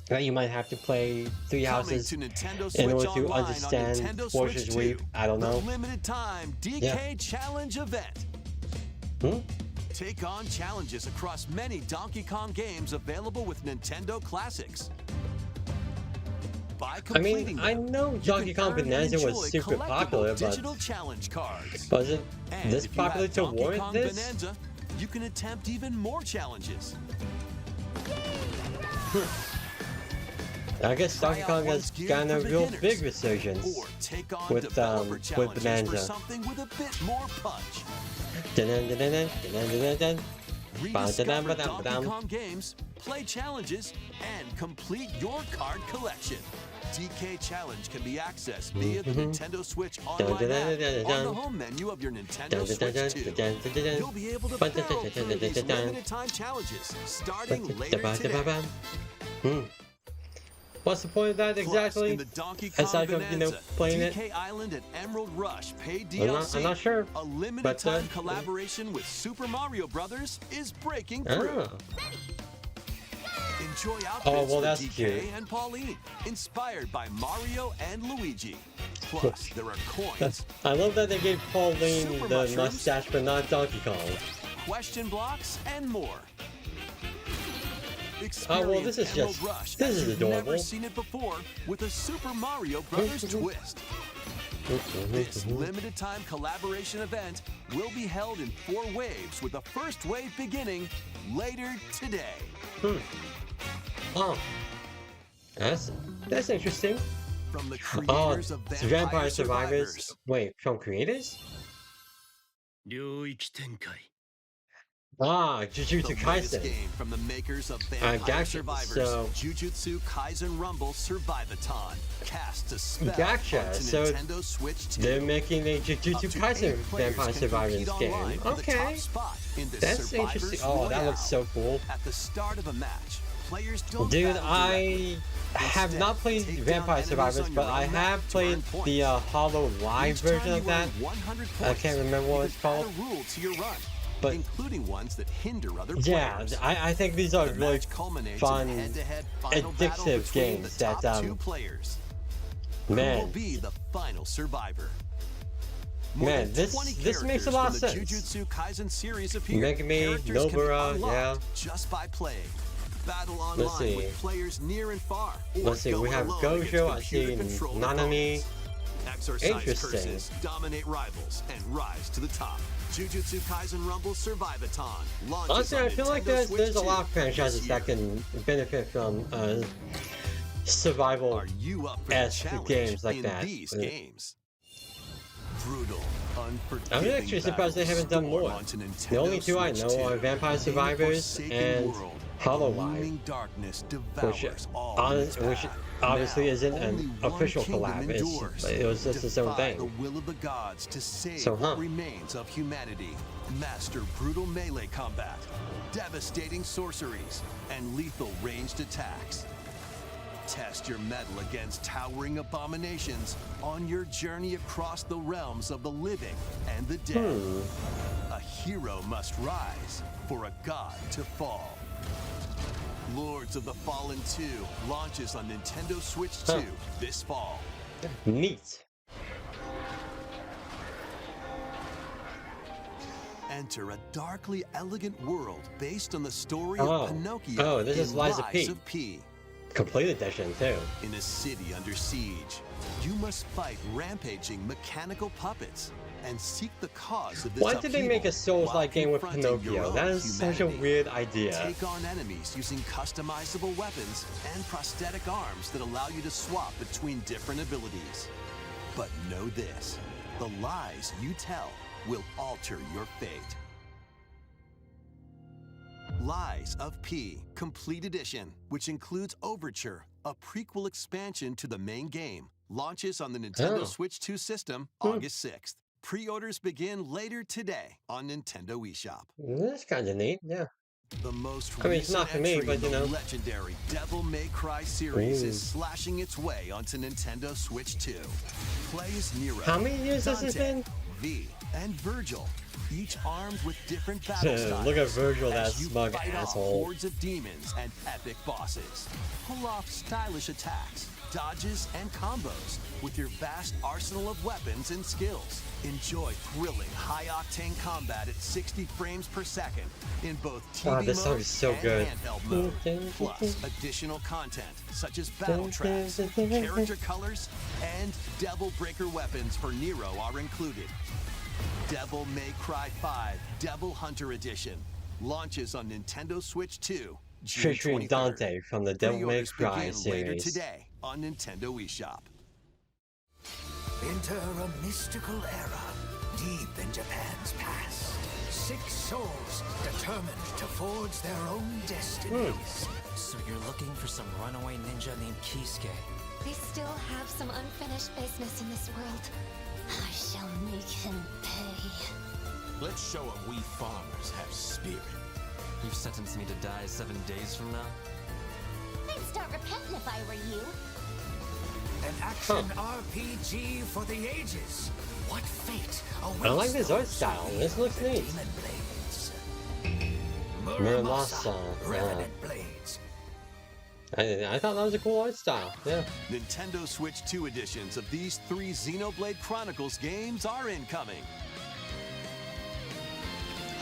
Speaker 1: that you might have to play 3
Speaker 3: Coming
Speaker 1: houses
Speaker 3: to Nintendo
Speaker 1: in
Speaker 3: Switch
Speaker 1: order to
Speaker 3: Online on
Speaker 1: understand
Speaker 3: Nintendo
Speaker 1: Fortune's
Speaker 3: Switch
Speaker 1: Reap.
Speaker 3: 2,
Speaker 1: I don't know.
Speaker 3: the limited time DK
Speaker 1: Yeah.
Speaker 3: Challenge event.
Speaker 1: Hmm?
Speaker 3: Take on challenges across many Donkey Kong games available with Nintendo Classics. By
Speaker 1: I mean,
Speaker 3: completing
Speaker 1: I
Speaker 3: them,
Speaker 1: know
Speaker 3: you
Speaker 1: Donkey
Speaker 3: can
Speaker 1: Kong
Speaker 3: earn and
Speaker 1: Bonanza was
Speaker 3: enjoy
Speaker 1: super
Speaker 3: collectible
Speaker 1: popular, but
Speaker 3: digital challenge cards.
Speaker 1: was it
Speaker 3: And
Speaker 1: this
Speaker 3: if you have
Speaker 1: popular to
Speaker 3: Donkey
Speaker 1: warrant
Speaker 3: Kong
Speaker 1: this?
Speaker 3: Bonanza, you can attempt even more challenges.
Speaker 1: I guess Donkey
Speaker 3: Try out
Speaker 1: Kong has
Speaker 3: one's gear
Speaker 1: gotten a
Speaker 3: for
Speaker 1: real
Speaker 3: beginners,
Speaker 1: big resurgence
Speaker 3: or take on
Speaker 1: with
Speaker 3: developer challenges for
Speaker 1: Bonanza.
Speaker 3: something with a bit more punch.
Speaker 1: Dun-dun-dun-dun-dun, dun-dun-dun-dun-dun.
Speaker 3: Rediscover
Speaker 1: Ba-da-dum-ba-dum-ba-dum.
Speaker 3: Donkey Kong games, play challenges, and complete your card collection. DK Challenge can be accessed via the Nintendo Switch Online app on the home menu of your Nintendo Switch 2. You'll be able to barrel through these limited time challenges starting later today.
Speaker 1: What's the point of that
Speaker 3: Plus,
Speaker 1: exactly?
Speaker 3: in the Donkey Kong
Speaker 1: Aside from,
Speaker 3: Bonanza,
Speaker 1: playing it?
Speaker 3: DK Island and Emerald Rush paid
Speaker 1: I'm
Speaker 3: DLC,
Speaker 1: not sure,
Speaker 3: a limited
Speaker 1: but,
Speaker 3: time collaboration with Super Mario Brothers is breaking through.
Speaker 1: Oh.
Speaker 3: Enjoy outfits
Speaker 1: well,
Speaker 3: for
Speaker 1: that's
Speaker 3: DK
Speaker 1: cute.
Speaker 3: and Pauline, inspired by Mario and Luigi. Plus, there are coins,
Speaker 1: I love that they gave Pauline
Speaker 3: Super
Speaker 1: the
Speaker 3: mushrooms.
Speaker 1: mustache, but not Donkey Kong.
Speaker 3: question blocks, and more.
Speaker 1: well, this is
Speaker 3: Emerald
Speaker 1: just-
Speaker 3: Rush
Speaker 1: this
Speaker 3: as
Speaker 1: is
Speaker 3: you've
Speaker 1: adorable.
Speaker 3: never seen it before with a Super Mario Brothers twist. This limited time collaboration event will be held in 4 waves, with the first wave beginning later today.
Speaker 1: Oh, that's interesting.
Speaker 3: From the
Speaker 1: Oh,
Speaker 3: creators of
Speaker 1: it's
Speaker 3: Vampire
Speaker 1: Survivors.
Speaker 3: Survivors.
Speaker 1: Wait, from creators?
Speaker 11: 領域展開
Speaker 1: Ah,
Speaker 3: The
Speaker 1: Jujutsu
Speaker 3: latest
Speaker 1: Kaisen.
Speaker 3: game from the makers of Vampire
Speaker 1: gotcha.
Speaker 3: Survivors,
Speaker 1: So-
Speaker 3: Jujutsu Kaisen Rumble Survivathon, casts a spell
Speaker 1: Gotcha.
Speaker 3: onto
Speaker 1: So
Speaker 3: Nintendo Switch 2.
Speaker 1: They're making a
Speaker 3: Up
Speaker 1: Jujutsu
Speaker 3: to
Speaker 1: Kaisen
Speaker 3: 8 players
Speaker 1: Vampire
Speaker 3: can
Speaker 1: Survivors
Speaker 3: compete online
Speaker 1: game.
Speaker 3: for the top
Speaker 1: Okay,
Speaker 3: spot in this
Speaker 1: that's
Speaker 3: Survivors
Speaker 1: interesting. Oh, that looks
Speaker 3: Royale.
Speaker 1: so cool.
Speaker 3: At the start of a match, players don't
Speaker 1: Dude,
Speaker 3: battle
Speaker 1: I have
Speaker 3: Instead,
Speaker 1: not played
Speaker 3: take down
Speaker 1: Vampire
Speaker 3: enemies
Speaker 1: Survivors,
Speaker 3: on
Speaker 1: but
Speaker 3: your
Speaker 1: I
Speaker 3: own
Speaker 1: have
Speaker 3: map to
Speaker 1: played
Speaker 3: earn points.
Speaker 1: the Hollow Live
Speaker 3: Each time
Speaker 1: version of
Speaker 3: you
Speaker 1: that.
Speaker 3: earn 100
Speaker 1: I
Speaker 3: points,
Speaker 1: can't remember what
Speaker 3: you
Speaker 1: it's
Speaker 3: can add
Speaker 1: called.
Speaker 3: a rule to your run,
Speaker 1: But
Speaker 3: including ones that hinder other
Speaker 1: yeah,
Speaker 3: players.
Speaker 1: I think these are
Speaker 3: The
Speaker 1: really
Speaker 3: match culminates
Speaker 1: fun,
Speaker 3: in head-to-head final battle
Speaker 1: addictive
Speaker 3: between
Speaker 1: games
Speaker 3: the top
Speaker 1: that
Speaker 3: 2 players. Who will
Speaker 1: man,
Speaker 3: be the final survivor? More
Speaker 1: Man,
Speaker 3: than
Speaker 1: this-
Speaker 3: 20
Speaker 1: this makes a
Speaker 3: characters
Speaker 1: lot of
Speaker 3: from the
Speaker 1: sense.
Speaker 3: Jujutsu Kaisen series appear.
Speaker 1: Megami,
Speaker 3: Characters can be
Speaker 1: Nobara,
Speaker 3: unlocked
Speaker 1: yeah.
Speaker 3: just by playing. Battle
Speaker 1: Let's
Speaker 3: online
Speaker 1: see.
Speaker 3: with players near and far. Or
Speaker 1: Let's see,
Speaker 3: go
Speaker 1: we
Speaker 3: it
Speaker 1: have
Speaker 3: alone against
Speaker 1: Gojo, I see
Speaker 3: computer-controlled
Speaker 1: Nanami.
Speaker 3: opponents. Exorcise
Speaker 1: Interesting.
Speaker 3: curses, dominate rivals, and rise to the top. Jujutsu Kaisen Rumble Survivathon launches
Speaker 1: Honestly,
Speaker 3: on
Speaker 1: I feel like
Speaker 3: Nintendo
Speaker 1: there's
Speaker 3: Switch
Speaker 1: a lot
Speaker 3: 2
Speaker 1: of franchises
Speaker 3: this
Speaker 1: that
Speaker 3: year.
Speaker 1: can benefit from survival
Speaker 3: Are you up for the
Speaker 1: esque
Speaker 3: challenge
Speaker 1: games like
Speaker 3: in
Speaker 1: that.
Speaker 3: these games? Brutal, unforgiving
Speaker 1: I'm actually surprised they haven't done more. The only 2 I know are Vampire Survivors and Hollow Live, which obviously isn't an official collab. It was just its own
Speaker 3: The
Speaker 1: thing.
Speaker 3: will of the gods to save
Speaker 1: So,
Speaker 3: what remains of humanity. Master brutal melee combat, devastating sorceries, and lethal ranged attacks. Test your mettle against towering abominations on your journey across the realms of the living and the dead. A hero must rise for a god to fall. Lords of the Fallen 2 launches on Nintendo Switch 2 this fall.
Speaker 1: Neat.
Speaker 3: Enter a darkly elegant world based on the story
Speaker 1: Oh.
Speaker 3: of Pinocchio
Speaker 1: Oh, this is
Speaker 3: in
Speaker 1: Lies of
Speaker 3: Rise
Speaker 1: P.
Speaker 3: of P.
Speaker 1: Complete edition too.
Speaker 3: In a city under siege, you must fight rampaging mechanical puppets and seek the cause of this
Speaker 1: Why did they make a
Speaker 3: upheaval
Speaker 1: Souls-like
Speaker 3: while
Speaker 1: game with
Speaker 3: confronting your
Speaker 1: Pinocchio?
Speaker 3: own
Speaker 1: That is such a
Speaker 3: humanity.
Speaker 1: weird idea.
Speaker 3: Take on enemies using customizable weapons and prosthetic arms that allow you to swap between different abilities. But know this, the lies you tell will alter your fate. Lies of P Complete Edition, which includes Overture, a prequel expansion to the main game, launches on the Nintendo
Speaker 1: Oh.
Speaker 3: Switch 2 system August 6th. Pre-orders begin later today on Nintendo eShop.
Speaker 1: That's kind of neat, yeah.
Speaker 3: The most
Speaker 1: I mean, it's
Speaker 3: recent
Speaker 1: not for me,
Speaker 3: entry
Speaker 1: but
Speaker 3: in
Speaker 1: you
Speaker 3: the
Speaker 1: know.
Speaker 3: legendary Devil May Cry series is slashing its way onto Nintendo Switch 2. Play as Nero,
Speaker 1: How many years has this
Speaker 3: Dante,
Speaker 1: been?
Speaker 3: V, and Virgil, each armed with different battle styles.
Speaker 1: Look at Virgil, that
Speaker 3: as you
Speaker 1: smug
Speaker 3: fight
Speaker 1: asshole.
Speaker 3: off hordes of demons and epic bosses. Pull off stylish attacks, dodges, and combos with your vast arsenal of weapons and skills. Enjoy thrilling, high-octane combat at 60 frames per second in both TV
Speaker 1: this song
Speaker 3: mode
Speaker 1: is so
Speaker 3: and
Speaker 1: good.
Speaker 3: handheld mode. Plus, additional content such as battle tracks, character colors, and Devil Breaker weapons for Nero are included. Devil May Cry 5 Devil Hunter Edition launches on Nintendo Switch 2 June 23rd.
Speaker 1: Featuring Dante from the Devil May
Speaker 3: Pre-orders
Speaker 1: Cry
Speaker 3: begin later
Speaker 1: series.
Speaker 3: today on Nintendo eShop.
Speaker 12: Enter a mystical era deep in Japan's past. 6 souls determined to forge their own destinies.
Speaker 13: So you're looking for some runaway ninja named Kisuke?
Speaker 14: We still have some unfinished business in this world. I shall make him pay.
Speaker 15: Let's show him we farmers have spirit.
Speaker 13: You've sentenced me to die 7 days from now?
Speaker 14: I'd start repenting if I were you.
Speaker 12: An action RPG for the ages. What fate awaits
Speaker 1: I like this art
Speaker 12: those
Speaker 1: style.
Speaker 12: who
Speaker 1: This looks
Speaker 12: wield the
Speaker 1: neat.
Speaker 12: demon blades?
Speaker 1: Muramasa.
Speaker 12: Revenant blades.
Speaker 1: I thought that was a cool art style. Yeah.
Speaker 3: Nintendo Switch 2 editions of these 3 Xenoblade Chronicles games are incoming.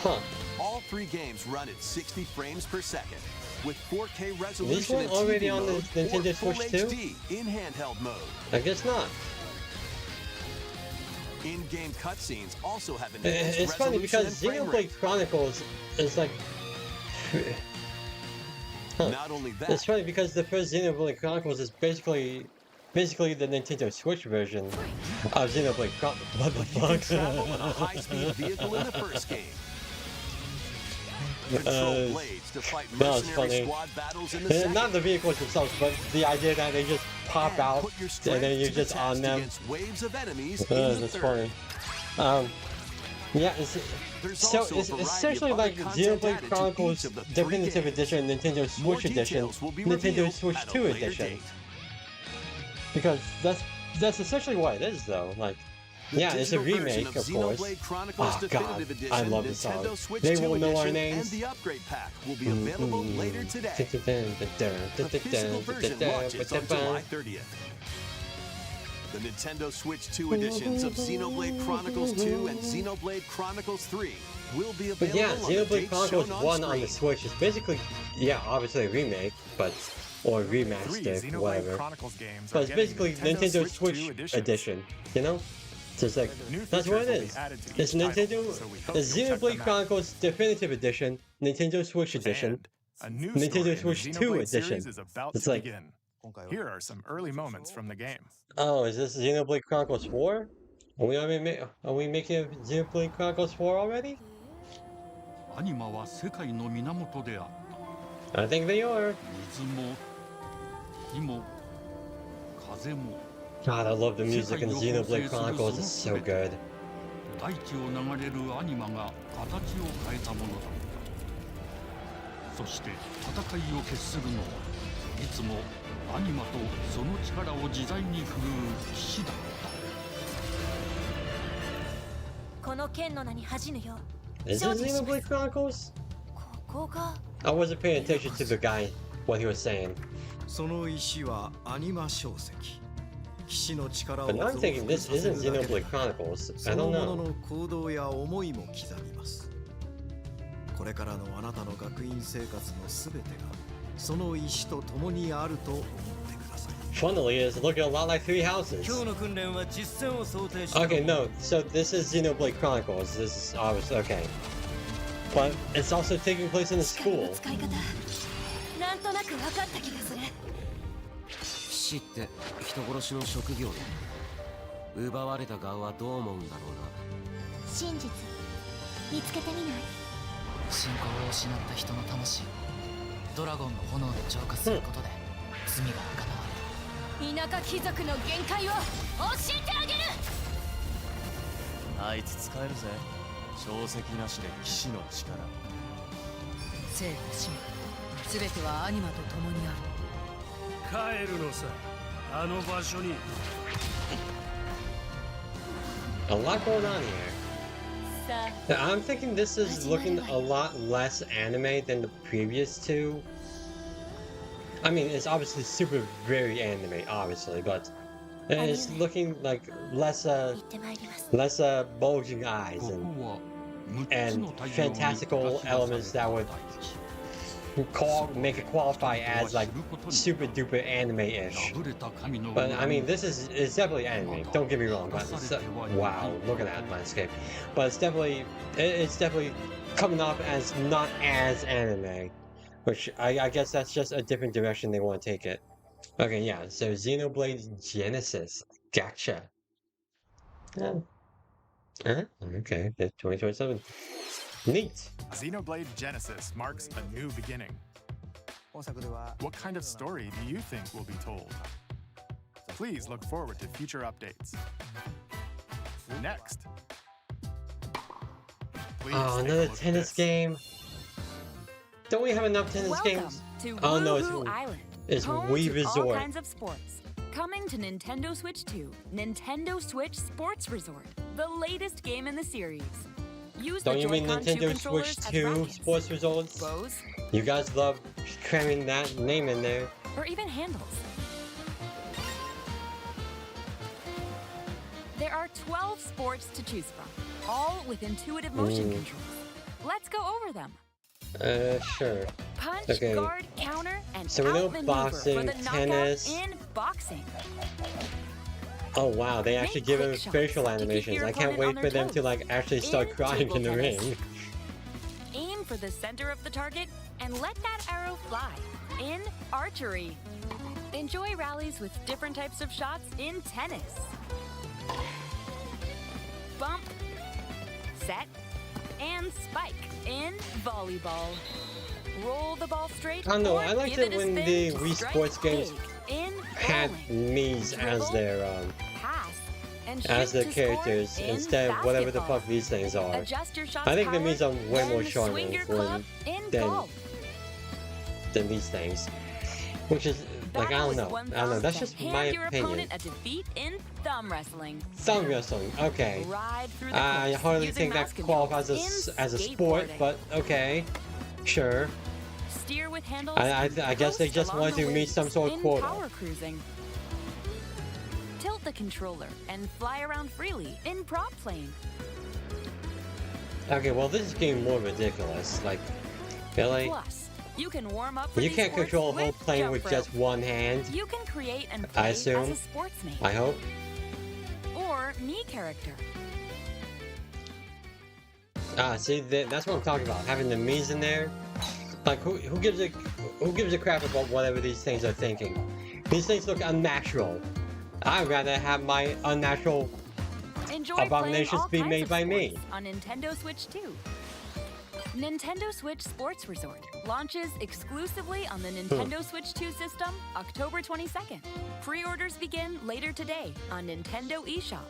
Speaker 1: Huh.
Speaker 3: All 3 games run at 60 frames per second with 4K resolution
Speaker 1: This one
Speaker 3: in
Speaker 1: already
Speaker 3: TV
Speaker 1: on the
Speaker 3: mode
Speaker 1: Nintendo
Speaker 3: or Full
Speaker 1: Switch 2?
Speaker 3: HD in handheld mode.
Speaker 1: I guess not.
Speaker 3: In-game cutscenes also have enhanced
Speaker 1: It's funny
Speaker 3: resolution
Speaker 1: because
Speaker 3: and frame rate.
Speaker 1: Xenoblade Chronicles is like.
Speaker 3: Not only that,
Speaker 1: It's funny because the first Xenoblade Chronicles is basically the Nintendo Switch version of Xenoblade Chronicles. What the fuck?
Speaker 3: travel in a high-speed vehicle in the first game. Control blades to fight
Speaker 1: that was
Speaker 3: mercenary
Speaker 1: funny.
Speaker 3: squad battles in the second.
Speaker 1: Not the vehicles themselves, but the idea that they just pop out
Speaker 3: Put your
Speaker 1: and then
Speaker 3: strength
Speaker 1: you're
Speaker 3: to the
Speaker 1: just on
Speaker 3: test
Speaker 1: them.
Speaker 3: against waves of enemies in the
Speaker 1: That's
Speaker 3: third.
Speaker 1: funny. Yeah,
Speaker 3: There's
Speaker 1: so
Speaker 3: also a
Speaker 1: it's
Speaker 3: variety of
Speaker 1: essentially
Speaker 3: other
Speaker 1: like
Speaker 3: content
Speaker 1: Xenoblade
Speaker 3: added to
Speaker 1: Chronicles
Speaker 3: each of the 3
Speaker 1: Definitive
Speaker 3: games.
Speaker 1: Edition, Nintendo
Speaker 3: More
Speaker 1: Switch Edition,
Speaker 3: details will be
Speaker 1: Nintendo
Speaker 3: revealed
Speaker 1: Switch
Speaker 3: at a
Speaker 1: 2
Speaker 3: later
Speaker 1: Edition.
Speaker 3: date.
Speaker 1: Because that's essentially what it is, though. Like,
Speaker 3: The
Speaker 1: yeah, it's a
Speaker 3: digital version
Speaker 1: remake, of course.
Speaker 3: Xenoblade Chronicles
Speaker 1: Oh
Speaker 3: Definitive
Speaker 1: god,
Speaker 3: Edition,
Speaker 1: I love the
Speaker 3: Nintendo
Speaker 1: song.
Speaker 3: Switch
Speaker 1: They
Speaker 3: 2
Speaker 1: will know our
Speaker 3: Edition,
Speaker 1: names.
Speaker 3: and the upgrade pack will be available later today. The physical version launches on July 30th. The Nintendo Switch 2 editions of Xenoblade Chronicles 2 and Xenoblade Chronicles 3 will be
Speaker 1: But
Speaker 3: available
Speaker 1: yeah,
Speaker 3: on the
Speaker 1: Xenoblade
Speaker 3: dates
Speaker 1: Chronicles
Speaker 3: shown
Speaker 1: 1
Speaker 3: on
Speaker 1: on the
Speaker 3: screen.
Speaker 1: Switch is basically, yeah, obviously a remake, but or
Speaker 9: 3
Speaker 1: remastered,
Speaker 9: Xenoblade
Speaker 1: whatever.
Speaker 9: Chronicles games
Speaker 1: But
Speaker 9: are
Speaker 1: it's
Speaker 9: getting
Speaker 1: basically Nintendo Switch
Speaker 9: 2
Speaker 1: edition, you know? So it's like,
Speaker 9: New
Speaker 1: that's what it
Speaker 9: features will be
Speaker 1: is.
Speaker 9: added to
Speaker 1: It's
Speaker 9: each
Speaker 1: Nintendo,
Speaker 9: title, so we hope
Speaker 1: the
Speaker 9: you'll check
Speaker 1: Xenoblade
Speaker 9: them out.
Speaker 1: Chronicles Definitive Edition, Nintendo Switch Edition,
Speaker 9: A new
Speaker 1: Nintendo
Speaker 9: story in
Speaker 1: Switch
Speaker 9: the
Speaker 1: 2
Speaker 9: Xenoblade
Speaker 1: Edition.
Speaker 9: series is about
Speaker 1: It's
Speaker 9: to
Speaker 1: like,
Speaker 9: begin. Here are some early moments from the game.
Speaker 1: oh, is this Xenoblade Chronicles 4? Are we making a Xenoblade Chronicles 4 already?
Speaker 11: アニマは世界の源であった
Speaker 1: I think they are.
Speaker 11: 水も火も風も
Speaker 1: God, I love the music in Xenoblade Chronicles. It's so good.
Speaker 11: 大地を流れるアニマが形を変えたものだったそして戦いを決するのはいつもアニマとその力を自在に振るう騎士だった
Speaker 5: この剣の名に恥じぬよ
Speaker 1: Is this Xenoblade Chronicles?
Speaker 5: ここが
Speaker 1: I wasn't paying attention to the guy, what he was saying.
Speaker 16: その石はアニマ小石。騎士の力を
Speaker 1: But now I'm
Speaker 16: 増
Speaker 1: thinking
Speaker 16: 幅
Speaker 1: this
Speaker 16: させ
Speaker 1: isn't
Speaker 16: るだけで
Speaker 1: Xenoblade Chronicles. I
Speaker 16: そ
Speaker 1: don't
Speaker 16: のもの
Speaker 1: know.
Speaker 16: の行動や思いも刻みます。これからのあなたの学院生活のすべてがその石と共にあると思ってください。
Speaker 1: Funnily, it's looking a lot like Three Houses.
Speaker 13: 今日の訓練は実践を想定して
Speaker 1: Okay, no, so this is Xenoblade Chronicles. This is obviously okay. But it's also taking place in a school.
Speaker 5: 使い方なんとなく分かった気がする
Speaker 13: 騎士って人殺しの職業だ奪われた側はどう思うんだろうな
Speaker 14: 真実見つけてみない
Speaker 17: 信仰を失った人の魂をドラゴンの炎で浄化することで罪が贖われる
Speaker 5: 田舎貴族の限界を教えてあげる
Speaker 18: あいつ使えるぜ。小石なしで騎士の力。
Speaker 10: 生と死全てはアニマと共にある。帰るのさ、あの場所に。
Speaker 1: A lot going on here. I'm thinking this is looking a lot less anime than the previous two. I mean, it's obviously super very anime, obviously, but it's looking like less bulging eyes and fantastical elements that would make it qualify as like super duper anime-ish. But I mean, it's definitely anime. Don't get me wrong. But wow, look at that landscape. But it's definitely coming off as not as anime, which I guess that's just a different direction they want to take it. Okay, yeah. So Xenoblade Genesis, gotcha. Okay, 2027. Neat.
Speaker 9: Xenoblade Genesis marks a new beginning. What kind of story do you think will be told? Please look forward to future updates. Next.
Speaker 1: Oh, another tennis game. Don't we have enough tennis games? Oh no, it's Wii Resort.
Speaker 2: All kinds of sports. Coming to Nintendo Switch 2, Nintendo Switch Sports Resort, the latest game in the series.
Speaker 1: Don't you mean Nintendo Switch 2 Sports Resorts? You guys love cramming that name in there.
Speaker 2: Or even handles. There are 12 sports to choose from, all with intuitive motion controls. Let's go over them.
Speaker 1: Sure.
Speaker 2: Punch, guard, counter, and
Speaker 1: so we know
Speaker 2: outmaneuver
Speaker 1: boxing,
Speaker 2: for the
Speaker 1: tennis.
Speaker 2: knockout in boxing.
Speaker 1: Oh wow, they actually give him facial animations. I can't wait for them to like actually start crying in the ring.
Speaker 2: Aim for the center of the target and let that arrow fly. In archery. Enjoy rallies with different types of shots in tennis. Bump, set, and spike in volleyball. Roll the ball straight.
Speaker 1: I don't know, I liked it when the Wii Sports games had Mii's as their characters instead of whatever the fuck these things are. I think the Mii's are way more charming than these things. Which is like I don't know. That's just my opinion.
Speaker 2: A defeat in thumb wrestling.
Speaker 1: Thumb wrestling, okay. I hardly think that qualifies as a sport, but okay, sure.
Speaker 2: Steer with handles.
Speaker 1: I guess they just wanted to meet some sort of quota.
Speaker 2: Power cruising. Tilt the controller and fly around freely in prop plane.
Speaker 1: Okay, well this is getting more ridiculous. Like, really?
Speaker 2: Plus, you can warm up for
Speaker 1: you can't control a whole plane with just one hand.
Speaker 2: You can create and play
Speaker 1: I assume.
Speaker 2: as a sportsman.
Speaker 1: I hope.
Speaker 2: Or Mii character.
Speaker 1: See, that's what I'm talking about. Having the Mii's in there. Like, who gives a crap about whatever these things are thinking? These things look unnatural. I'd rather have my unnatural abominations be made by me.
Speaker 2: On Nintendo Switch 2. Nintendo Switch Sports Resort launches exclusively on the Nintendo Switch 2 system October 22nd. Pre-orders begin later today on Nintendo eShop.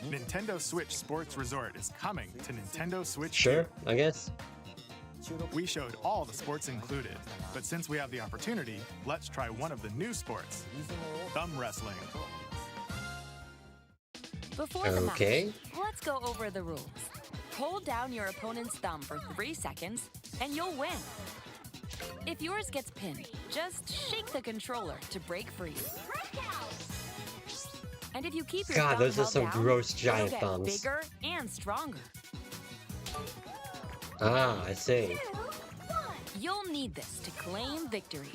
Speaker 9: Nintendo Switch Sports Resort is coming to Nintendo Switch 2.
Speaker 1: Sure, I guess.
Speaker 9: We showed all the sports included, but since we have the opportunity, let's try one of the new sports, thumb wrestling.
Speaker 2: Before the match, let's go over the rules. Hold down your opponent's thumb for 3 seconds, and you'll win. If yours gets pinned, just shake the controller to break free. And if you keep your thumb
Speaker 1: those are
Speaker 2: held
Speaker 1: some
Speaker 2: down,
Speaker 1: gross giant
Speaker 2: it'll get
Speaker 1: thumbs.
Speaker 2: bigger and stronger.
Speaker 1: Ah, I see.
Speaker 2: You'll need this to claim victory.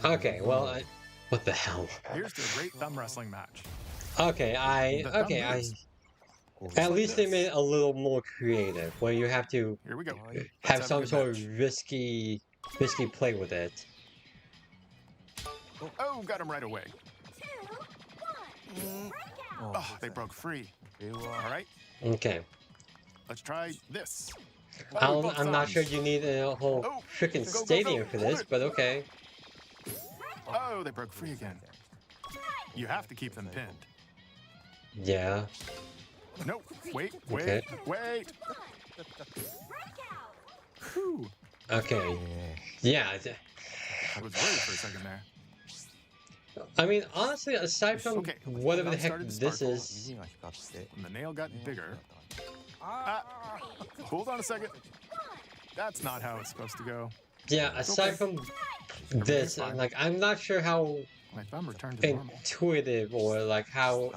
Speaker 1: Okay, well, what the hell?
Speaker 9: Here's the great thumb wrestling match.
Speaker 1: Okay, at least they made it a little more creative, where you have to have some sort of risky play with it.
Speaker 9: Oh, got him right away. Oh, they broke free. All right.
Speaker 1: Okay.
Speaker 9: Let's try this.
Speaker 1: I'm not sure you need a whole freaking stadium for this, but okay.
Speaker 9: Oh, they broke free again. You have to keep them pinned.
Speaker 1: Yeah.
Speaker 9: Nope. Wait.
Speaker 1: Okay. Okay. Yeah.
Speaker 9: I was worried for a second there.
Speaker 1: I mean, honestly, aside from whatever the heck this is...
Speaker 9: When the nail got bigger... hold on a second. That's not how it's supposed to go.
Speaker 1: Yeah, aside from this, like, I'm not sure how intuitive or, like, how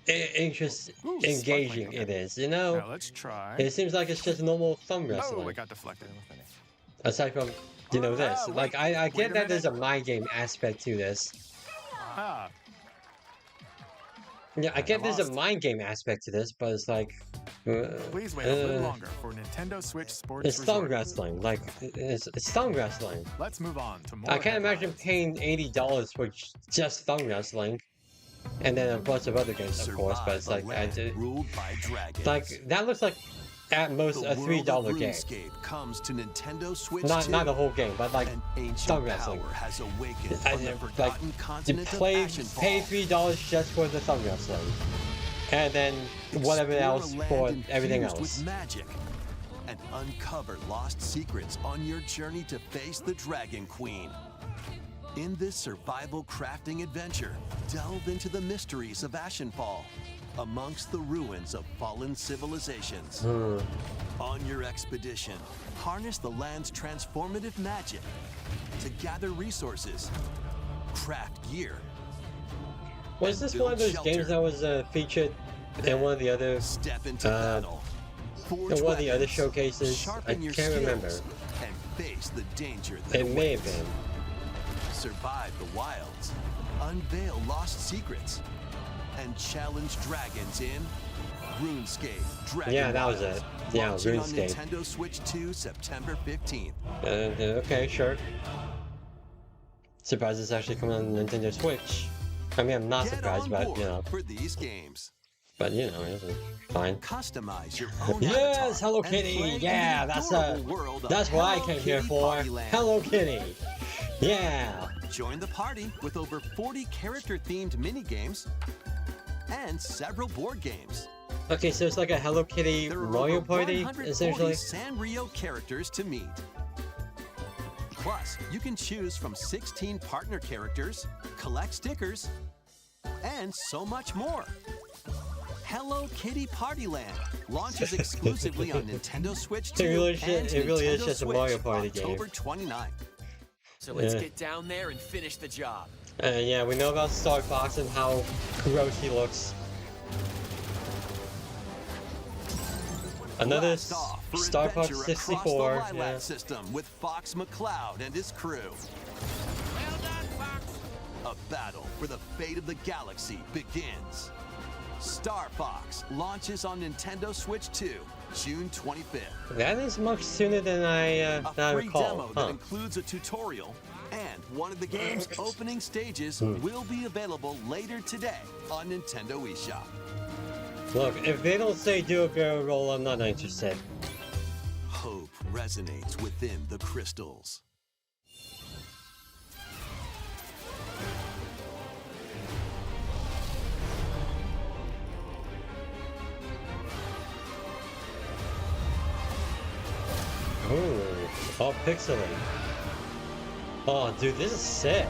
Speaker 1: engaging it is, you know?
Speaker 9: Now let's try.
Speaker 1: It seems like it's just normal thumb
Speaker 9: Oh,
Speaker 1: wrestling.
Speaker 9: it got deflected.
Speaker 1: Aside from, you know, this. Like, I get that there's a mind game aspect to this. Yeah, I get there's a mind game aspect to this, but it's like...
Speaker 9: Please wait a little longer for Nintendo Switch Sports
Speaker 1: It's thumb wrestling. Like, it's thumb wrestling.
Speaker 9: Let's move on to more.
Speaker 1: I can't imagine paying $80 for just thumb wrestling. And then a bunch of other games, of course, but it's like... that looks like, at most, a $3 game.
Speaker 3: Comes to Nintendo Switch
Speaker 1: not the whole game, but like thumb wrestling.
Speaker 3: Has awakened
Speaker 1: Like, you pay $3 just for the thumb wrestling, and then whatever else for everything else.
Speaker 3: With magic, and uncover lost secrets on your journey to face the Dragon Queen. In this survival crafting adventure, delve into the mysteries of Ashenfall, amongst the ruins of fallen civilizations. On your expedition, harness the land's transformative magic to gather resources, craft gear.
Speaker 1: Was this one of those games that was featured in one of the other showcases? I can't remember.
Speaker 3: And face the danger
Speaker 1: it may have been.
Speaker 3: Survive the wilds, unveil lost secrets, and challenge dragons in RuneScape.
Speaker 1: Yeah, that was it. Yeah, RuneScape.
Speaker 3: On Nintendo Switch 2, September 15th.
Speaker 1: Okay, sure. Surprised it's actually coming on Nintendo Switch. I mean, I'm not surprised, but you know.
Speaker 3: For these games.
Speaker 1: But you know, it's fine.
Speaker 3: Customize your own
Speaker 1: yes, Hello Kitty. Yeah, that's what I came here for. Hello Kitty. Yeah.
Speaker 3: Join the party with over 40 character-themed mini-games and several board games.
Speaker 1: Okay, so it's like a Hello Kitty Mario Party, essentially.
Speaker 3: Sanrio characters to meet. Plus, you can choose from 16 partner characters, collect stickers, and so much more. Hello Kitty Partyland launches exclusively on Nintendo Switch 2
Speaker 1: it really
Speaker 3: Nintendo
Speaker 1: is just a Mario Party game.
Speaker 3: October 29th.
Speaker 18: So let's get down there and finish the job.
Speaker 1: Yeah, we know about Star Fox and how gross he looks. Another Star Fox 64. Yeah.
Speaker 3: System with Fox McCloud and his crew.
Speaker 18: Well done, Fox.
Speaker 3: A battle for the fate of the galaxy begins. Star Fox launches on Nintendo Switch 2, June 25th.
Speaker 1: That is much sooner than I recall.
Speaker 3: A free demo that includes a tutorial, and one of the game's opening stages will be available later today on Nintendo eShop.
Speaker 1: Look, if they don't say do a barrel roll, I'm not interested.
Speaker 3: Hope resonates within the crystals.
Speaker 1: Oh, all pixelated. Oh, dude, this is sick.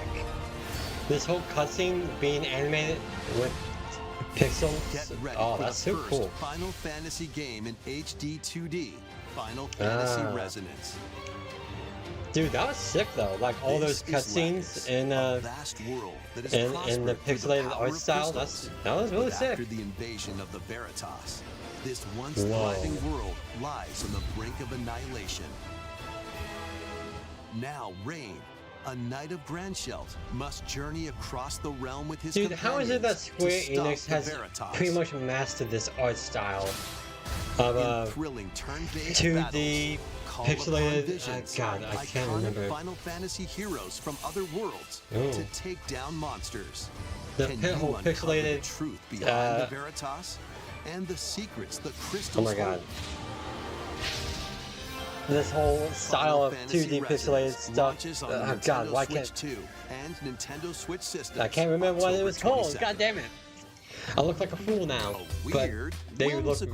Speaker 1: This whole cutscene being animated with pixels.
Speaker 3: Get ready
Speaker 1: for that's so cool.
Speaker 3: Final Fantasy game in HD 2D. Final Fantasy Resonance.
Speaker 1: Dude, that was sick though. Like all those cutscenes in the pixelated art style. That was really sick.
Speaker 3: After the invasion of the Veritas, this once thriving world lies on the brink of annihilation. Now Rain, a knight of Grandshelt, must journey across the realm with his companions.
Speaker 1: Dude, how is it that Square Enix has pretty much mastered this art style of 2D pixelated? God, I can't remember.
Speaker 3: Final Fantasy heroes from other worlds to take down monsters.
Speaker 1: The whole pixelated
Speaker 3: truth behind the Veritas and the secrets the crystals
Speaker 1: Oh my god. This whole style of 2D pixelated stuff. Oh god, why can't...
Speaker 3: and Nintendo Switch systems.
Speaker 1: I can't remember what it was called. God damn it. I look like a fool now. But they look, it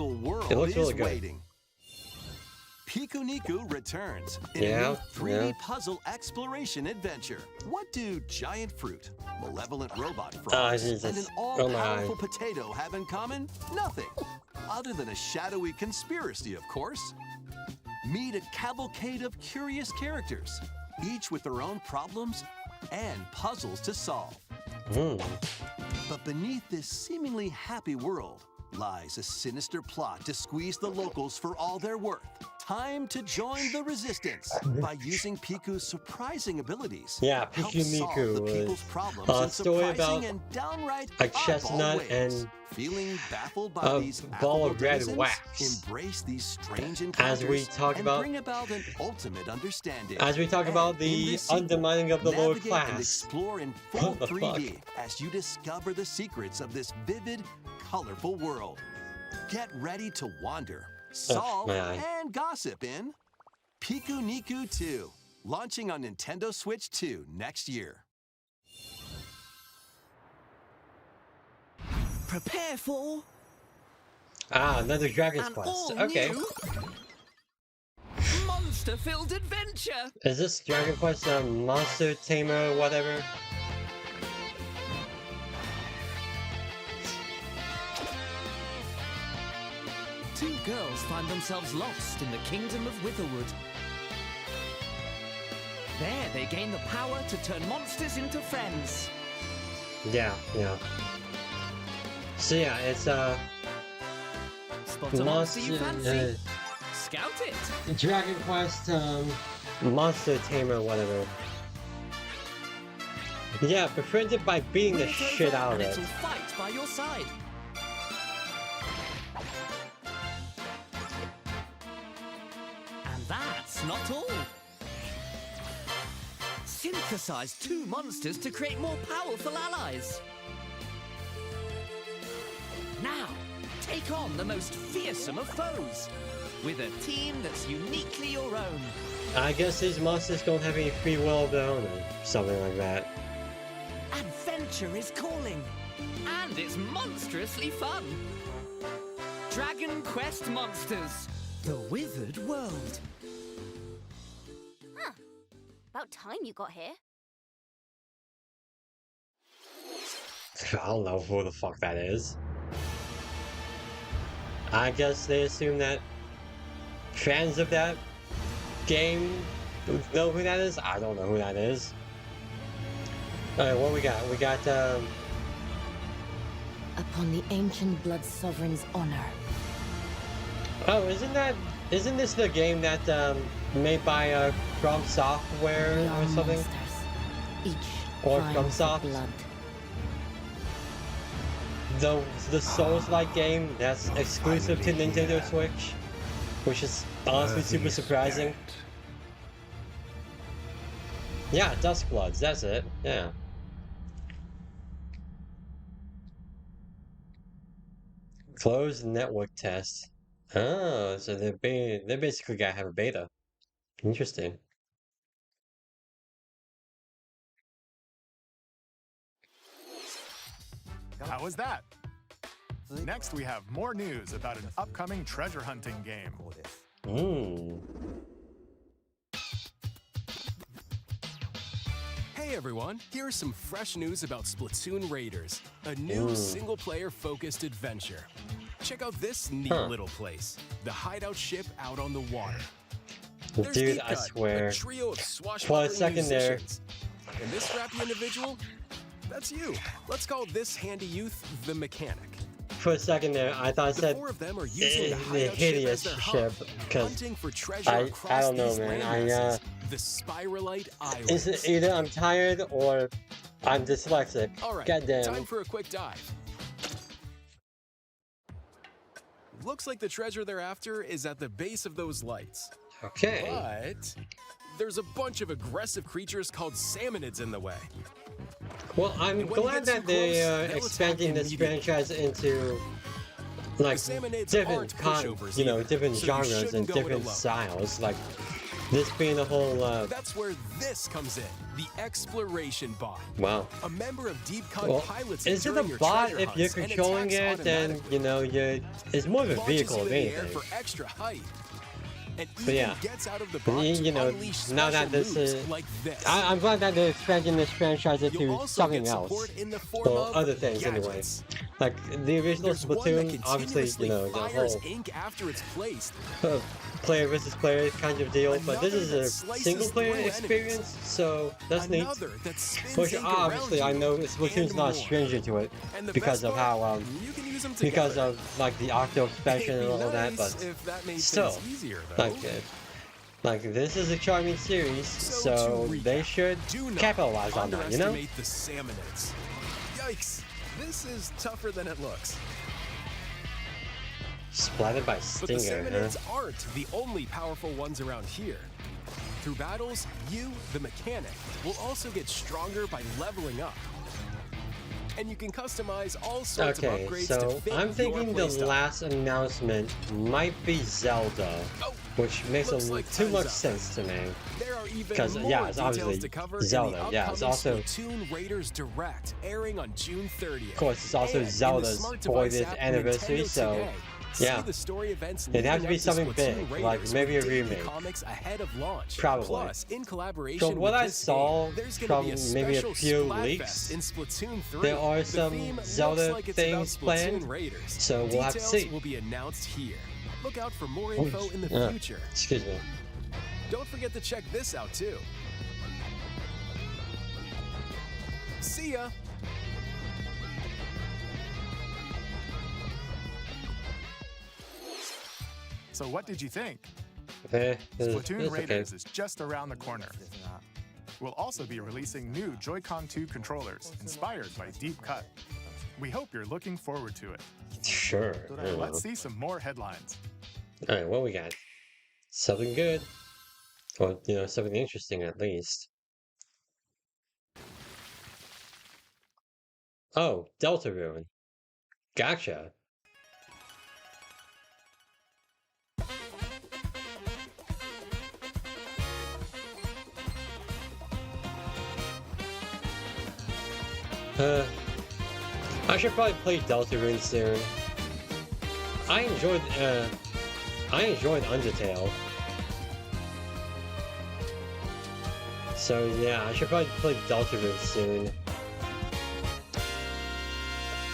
Speaker 1: looks really good.
Speaker 3: Piku-Niku returns in a new 3D puzzle exploration adventure. What do giant fruit, malevolent robot frogs, and an all-powerful potato have in common? Nothing. Other than a shadowy conspiracy, of course. Meet a cavalcade of curious characters, each with their own problems and puzzles to solve. But beneath this seemingly happy world lies a sinister plot to squeeze the locals for all they're worth. Time to join the resistance by using Piku's surprising abilities.
Speaker 1: Yeah, Piku-Niku was a story about a chestnut and
Speaker 3: feeling baffled by these
Speaker 1: ball of red wax.
Speaker 3: Embrace these strange encounters
Speaker 1: as we talk about,
Speaker 3: bring about an ultimate understanding.
Speaker 1: As we talk about the undermining of the lower class.
Speaker 3: And explore in full 3D as you discover the secrets of this vivid, colorful world. Get ready to wander, solve, and gossip in Piku-Niku 2, launching on Nintendo Switch 2 next year.
Speaker 19: Prepare for
Speaker 1: another Dragon's Quest. Okay.
Speaker 19: Monster-filled adventure.
Speaker 1: Is this Dragon Quest a monster tamer or whatever?
Speaker 19: Two girls find themselves lost in the kingdom of Witherwood. There, they gain the power to turn monsters into friends.
Speaker 1: Yeah. So yeah, it's
Speaker 19: Spot a monster you fancy. Scout it.
Speaker 1: Dragon Quest monster tamer or whatever. Yeah, befriend it by beating the shit out of it.
Speaker 19: It'll fight by your side. And that's not all. Synthesize two monsters to create more powerful allies. Now, take on the most fearsome of foes with a team that's uniquely your own.
Speaker 1: I guess these monsters don't have any free will of their own or something like that.
Speaker 19: Adventure is calling, and it's monstrously fun. Dragon Quest Monsters, the Withered World.
Speaker 5: Huh. About time you got here.
Speaker 1: I don't know who the fuck that is. I guess they assume that fans of that game know who that is. I don't know who that is. Alright, what we got? We got
Speaker 5: Upon the ancient blood sovereign's honor.
Speaker 1: Oh, isn't this the game that made by From Software or something?
Speaker 5: Monsters, each
Speaker 1: or
Speaker 5: vying
Speaker 1: From
Speaker 5: for
Speaker 1: Soft?
Speaker 5: blood.
Speaker 1: The Souls-like game that's exclusive to Nintendo Switch, which is honestly super surprising. Yeah, Duskbloods, that's it. Yeah. Closed network test. Oh, so they basically gotta have a beta. Interesting.
Speaker 9: How was that? Next, we have more news about an upcoming treasure hunting game.
Speaker 18: Hey everyone, here's some fresh news about Splatoon Raiders, a new single-player focused adventure. Check out this neat little place, the hideout ship out on the water. There's
Speaker 1: Dude,
Speaker 18: Deep
Speaker 1: I
Speaker 18: Cut,
Speaker 1: swear.
Speaker 18: a trio of
Speaker 1: For a
Speaker 18: swashbuckling
Speaker 1: second there.
Speaker 18: musicians. And this scrappy individual, that's you. Let's call this handy youth the mechanic.
Speaker 1: For a second there, I thought I said
Speaker 18: four of them are using the
Speaker 1: the
Speaker 18: hideout
Speaker 1: hideous
Speaker 18: ship as their
Speaker 1: ship
Speaker 18: hub,
Speaker 1: because
Speaker 18: hunting for treasure
Speaker 1: I
Speaker 18: across
Speaker 1: don't know,
Speaker 18: these
Speaker 1: man.
Speaker 18: landmasses, the Spiralite Islands.
Speaker 1: It's either I'm tired or I'm dyslexic.
Speaker 18: All right,
Speaker 1: Goddamn.
Speaker 18: time for a quick dive. Looks like the treasure they're after is at the base of those lights.
Speaker 1: Okay.
Speaker 18: But there's a bunch of aggressive creatures called salmonids in the way.
Speaker 1: Well, I'm glad that they are expanding this franchise into like different different genres and different styles. Like this being the whole.
Speaker 18: That's where this comes in. The exploration bot.
Speaker 1: Wow.
Speaker 18: A member of Deep Cut pilots
Speaker 1: is it a bot if you're controlling it? Then it's more of a vehicle if anything.
Speaker 18: For extra height. and
Speaker 1: but
Speaker 18: even
Speaker 1: yeah,
Speaker 18: gets out of the box
Speaker 1: you know, now that this is,
Speaker 18: like this.
Speaker 1: I'm glad that they're expanding this franchise into something else, or other things
Speaker 18: gadgets.
Speaker 1: anyway. Like the original Splatoon, obviously, you know, the whole
Speaker 18: ink after it's placed.
Speaker 1: Player versus player kind of deal, but this is a single player experience, so that's neat. Which obviously I know Splatoon's not a stranger to it because of how because of like the Octo expansion and all that, but still, like this is a charming series, so they should capitalize on that, you know?
Speaker 18: The salmonids. Yikes! This is tougher than it looks.
Speaker 1: Splattered by
Speaker 18: But the
Speaker 1: Stinger,
Speaker 18: salmonids aren't the only powerful ones around here. Through battles, you, the mechanic, will also get stronger by leveling up. And you can customize all sorts of upgrades to
Speaker 1: so
Speaker 18: fit
Speaker 1: I'm thinking
Speaker 18: your
Speaker 1: the
Speaker 18: playstyle.
Speaker 1: last announcement might be Zelda, which makes too much sense to me.
Speaker 18: There are even
Speaker 1: Because
Speaker 18: more
Speaker 1: yeah, it's
Speaker 18: details
Speaker 1: obviously
Speaker 18: to cover
Speaker 1: Zelda.
Speaker 18: in the
Speaker 1: Yeah, it's
Speaker 18: upcoming
Speaker 1: also
Speaker 18: Splatoon Raiders Direct, airing on June 30th.
Speaker 1: of course it's also
Speaker 18: And in the
Speaker 1: Zelda's
Speaker 18: smart device
Speaker 1: 40th
Speaker 18: app
Speaker 1: anniversary,
Speaker 18: Nintendo
Speaker 1: so
Speaker 18: Today,
Speaker 1: yeah,
Speaker 18: see the story events
Speaker 1: it'd have to be
Speaker 18: leading up
Speaker 1: something
Speaker 18: Splatoon
Speaker 1: big, like
Speaker 18: Raiders
Speaker 1: maybe a
Speaker 18: with daily
Speaker 1: remake.
Speaker 18: comics ahead of launch.
Speaker 1: Probably.
Speaker 18: Plus, in collaboration
Speaker 1: From what
Speaker 18: with
Speaker 1: I
Speaker 18: this
Speaker 1: saw
Speaker 18: game, there's
Speaker 1: from
Speaker 18: gonna be
Speaker 1: maybe a
Speaker 18: special
Speaker 1: few
Speaker 18: Splatfest
Speaker 1: leaks,
Speaker 18: in Splatoon 3.
Speaker 1: there are
Speaker 18: The
Speaker 1: some
Speaker 18: theme looks
Speaker 1: Zelda
Speaker 18: like it's
Speaker 1: things
Speaker 18: about Splatoon
Speaker 1: planned,
Speaker 18: Raiders.
Speaker 1: so we'll have to
Speaker 18: Details
Speaker 1: see.
Speaker 18: will be announced here. Look out for more info in the future.
Speaker 1: Excuse me.
Speaker 18: Don't forget to check this out too. See ya!
Speaker 9: So what did you think?
Speaker 18: Splatoon
Speaker 9: Splatoon Raiders is just around the corner. We'll also be releasing new Joy-Con 2 controllers inspired by Deep Cut. We hope you're looking forward to it.
Speaker 1: Sure.
Speaker 9: Let's see some more headlines.
Speaker 1: Alright, what we got? Something good. Or, you know, something interesting at least. Oh, Deltarune. Gotcha. I should probably play Deltarune soon. I enjoyed Undertale. So yeah, I should probably play Deltarune soon.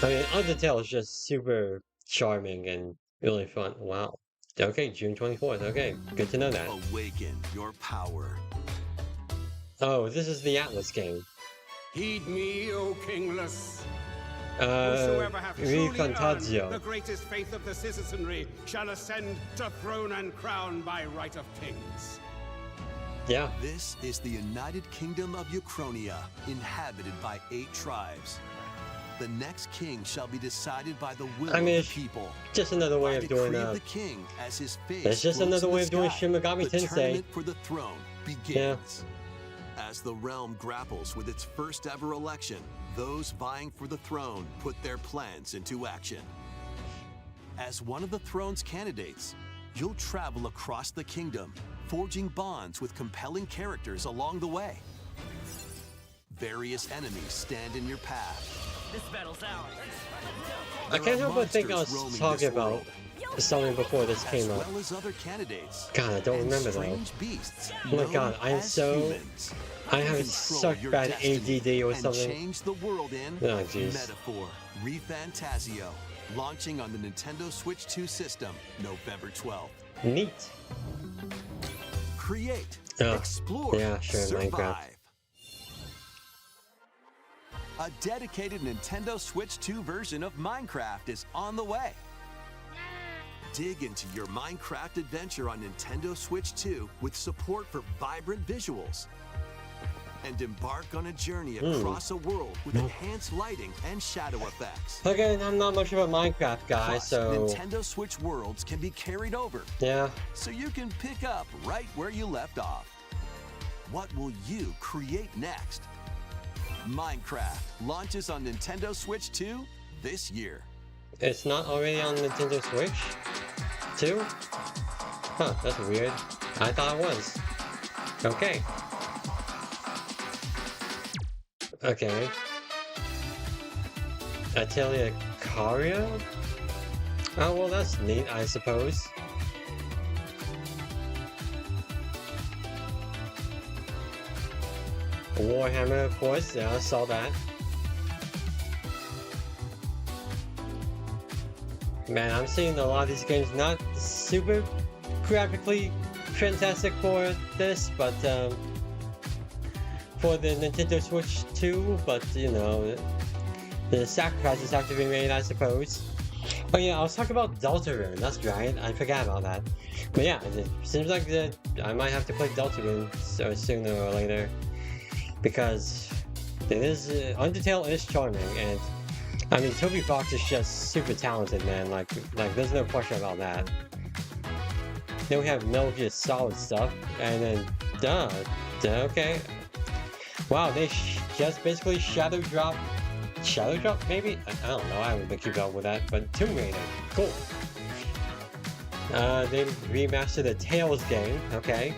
Speaker 1: I mean, Undertale is just super charming and really fun. Wow. Okay, June 24th. Okay, good to know that.
Speaker 3: Awaken your power.
Speaker 1: Oh, this is the Atlas game.
Speaker 20: Heed me, O kingless. Whosoever hath truly earned the
Speaker 1: Fantazio.
Speaker 20: greatest faith of the citizenry shall ascend to throne and crown by right of kings.
Speaker 1: Yeah.
Speaker 3: This is the United Kingdom of Uchronia, inhabited by 8 tribes. The next king shall be decided by the will
Speaker 1: I mean,
Speaker 3: of
Speaker 1: it's
Speaker 3: the people.
Speaker 1: just another way of doing
Speaker 3: the king as his face
Speaker 1: it's just
Speaker 3: floats
Speaker 1: another
Speaker 3: in
Speaker 1: way
Speaker 3: the
Speaker 1: of doing
Speaker 3: sky.
Speaker 1: Shin Megami
Speaker 3: The
Speaker 1: Tensei.
Speaker 3: tournament for the throne begins. As the realm grapples with its first ever election, those vying for the throne put their plans into action. As one of the throne's candidates, you'll travel across the kingdom, forging bonds with compelling characters along the way. Various enemies stand in your path.
Speaker 19: This battle's ours.
Speaker 1: I can't help but think I was talking about something before this came out.
Speaker 3: As well as other candidates.
Speaker 1: God, I don't remember though.
Speaker 3: Strange beasts
Speaker 1: Oh my god,
Speaker 3: known as humans.
Speaker 1: I have
Speaker 3: Control
Speaker 1: such
Speaker 3: your
Speaker 1: bad
Speaker 3: destiny
Speaker 1: ADD or
Speaker 3: and
Speaker 1: something.
Speaker 3: change the world in
Speaker 1: Oh, jeez.
Speaker 3: Metaphor ReFantazio, launching on the Nintendo Switch 2 system November 12th.
Speaker 1: Neat.
Speaker 3: Create,
Speaker 1: Oh,
Speaker 3: explore,
Speaker 1: yeah, sure,
Speaker 3: survive.
Speaker 1: Minecraft.
Speaker 3: A dedicated Nintendo Switch 2 version of Minecraft is on the way. Dig into your Minecraft adventure on Nintendo Switch 2 with support for vibrant visuals. And embark on a journey across a world with enhanced lighting and shadow effects.
Speaker 1: Again, I'm not much of a Minecraft guy,
Speaker 3: Plus,
Speaker 1: so
Speaker 3: Nintendo Switch worlds can be carried over.
Speaker 1: yeah.
Speaker 3: So you can pick up right where you left off. What will you create next? Minecraft launches on Nintendo Switch 2 this year.
Speaker 1: It's not already on Nintendo Switch 2? Huh, that's weird. I thought it was. Okay. Okay. Atelier Cario? Oh, well, that's neat, I suppose. Warhammer, of course. Yeah, I saw that. Man, I'm seeing a lot of these games not super graphically fantastic for this, but for the Nintendo Switch 2, but you know, the sacrifices have to be made, I suppose. Oh yeah, I was talking about Deltarune, that's right, I forgot about that. But yeah, it seems like that I might have to play Deltarune sooner or later, because it is, Undertale is charming, and I mean, Toby Fox is just super talented, man, like there's no question about that. Then we have Metal Gear Solid stuff, and then, okay. Wow, they just basically Shadow Drop maybe? I don't know, I haven't been keeping up with that, but Tomb Raider, cool. They remastered the Tales game, okay.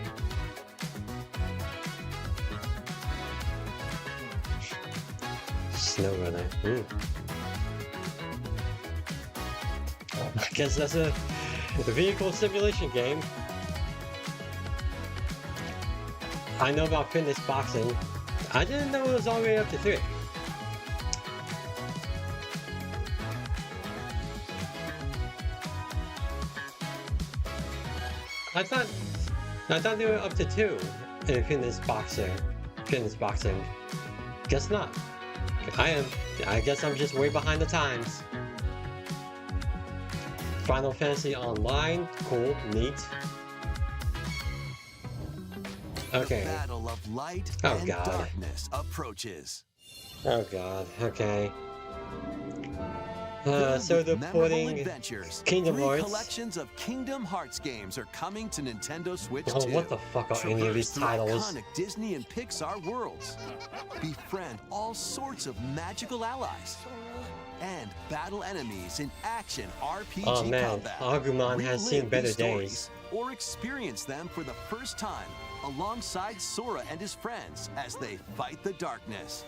Speaker 1: SnowRunner, I guess that's a vehicle simulation game. I know about fitness boxing. I didn't know it was all the way up to 3. I thought they were up to 2 in fitness boxing. Guess not. I guess I'm just way behind the times. Final Fantasy Online, cool, neat. Okay.
Speaker 3: The battle of light and darkness approaches.
Speaker 1: Oh god, okay. So they're porting Kingdom Hearts.
Speaker 3: Collections of Kingdom Hearts games are coming to Nintendo Switch 2.
Speaker 1: Oh, what the fuck are any of these titles?
Speaker 3: Iconic Disney and Pixar worlds. Befriend all sorts of magical allies. And battle enemies in action RPG
Speaker 1: oh man,
Speaker 3: combat.
Speaker 1: Agumon has seen better days.
Speaker 3: Or experience them for the first time alongside Sora and his friends as they fight the darkness.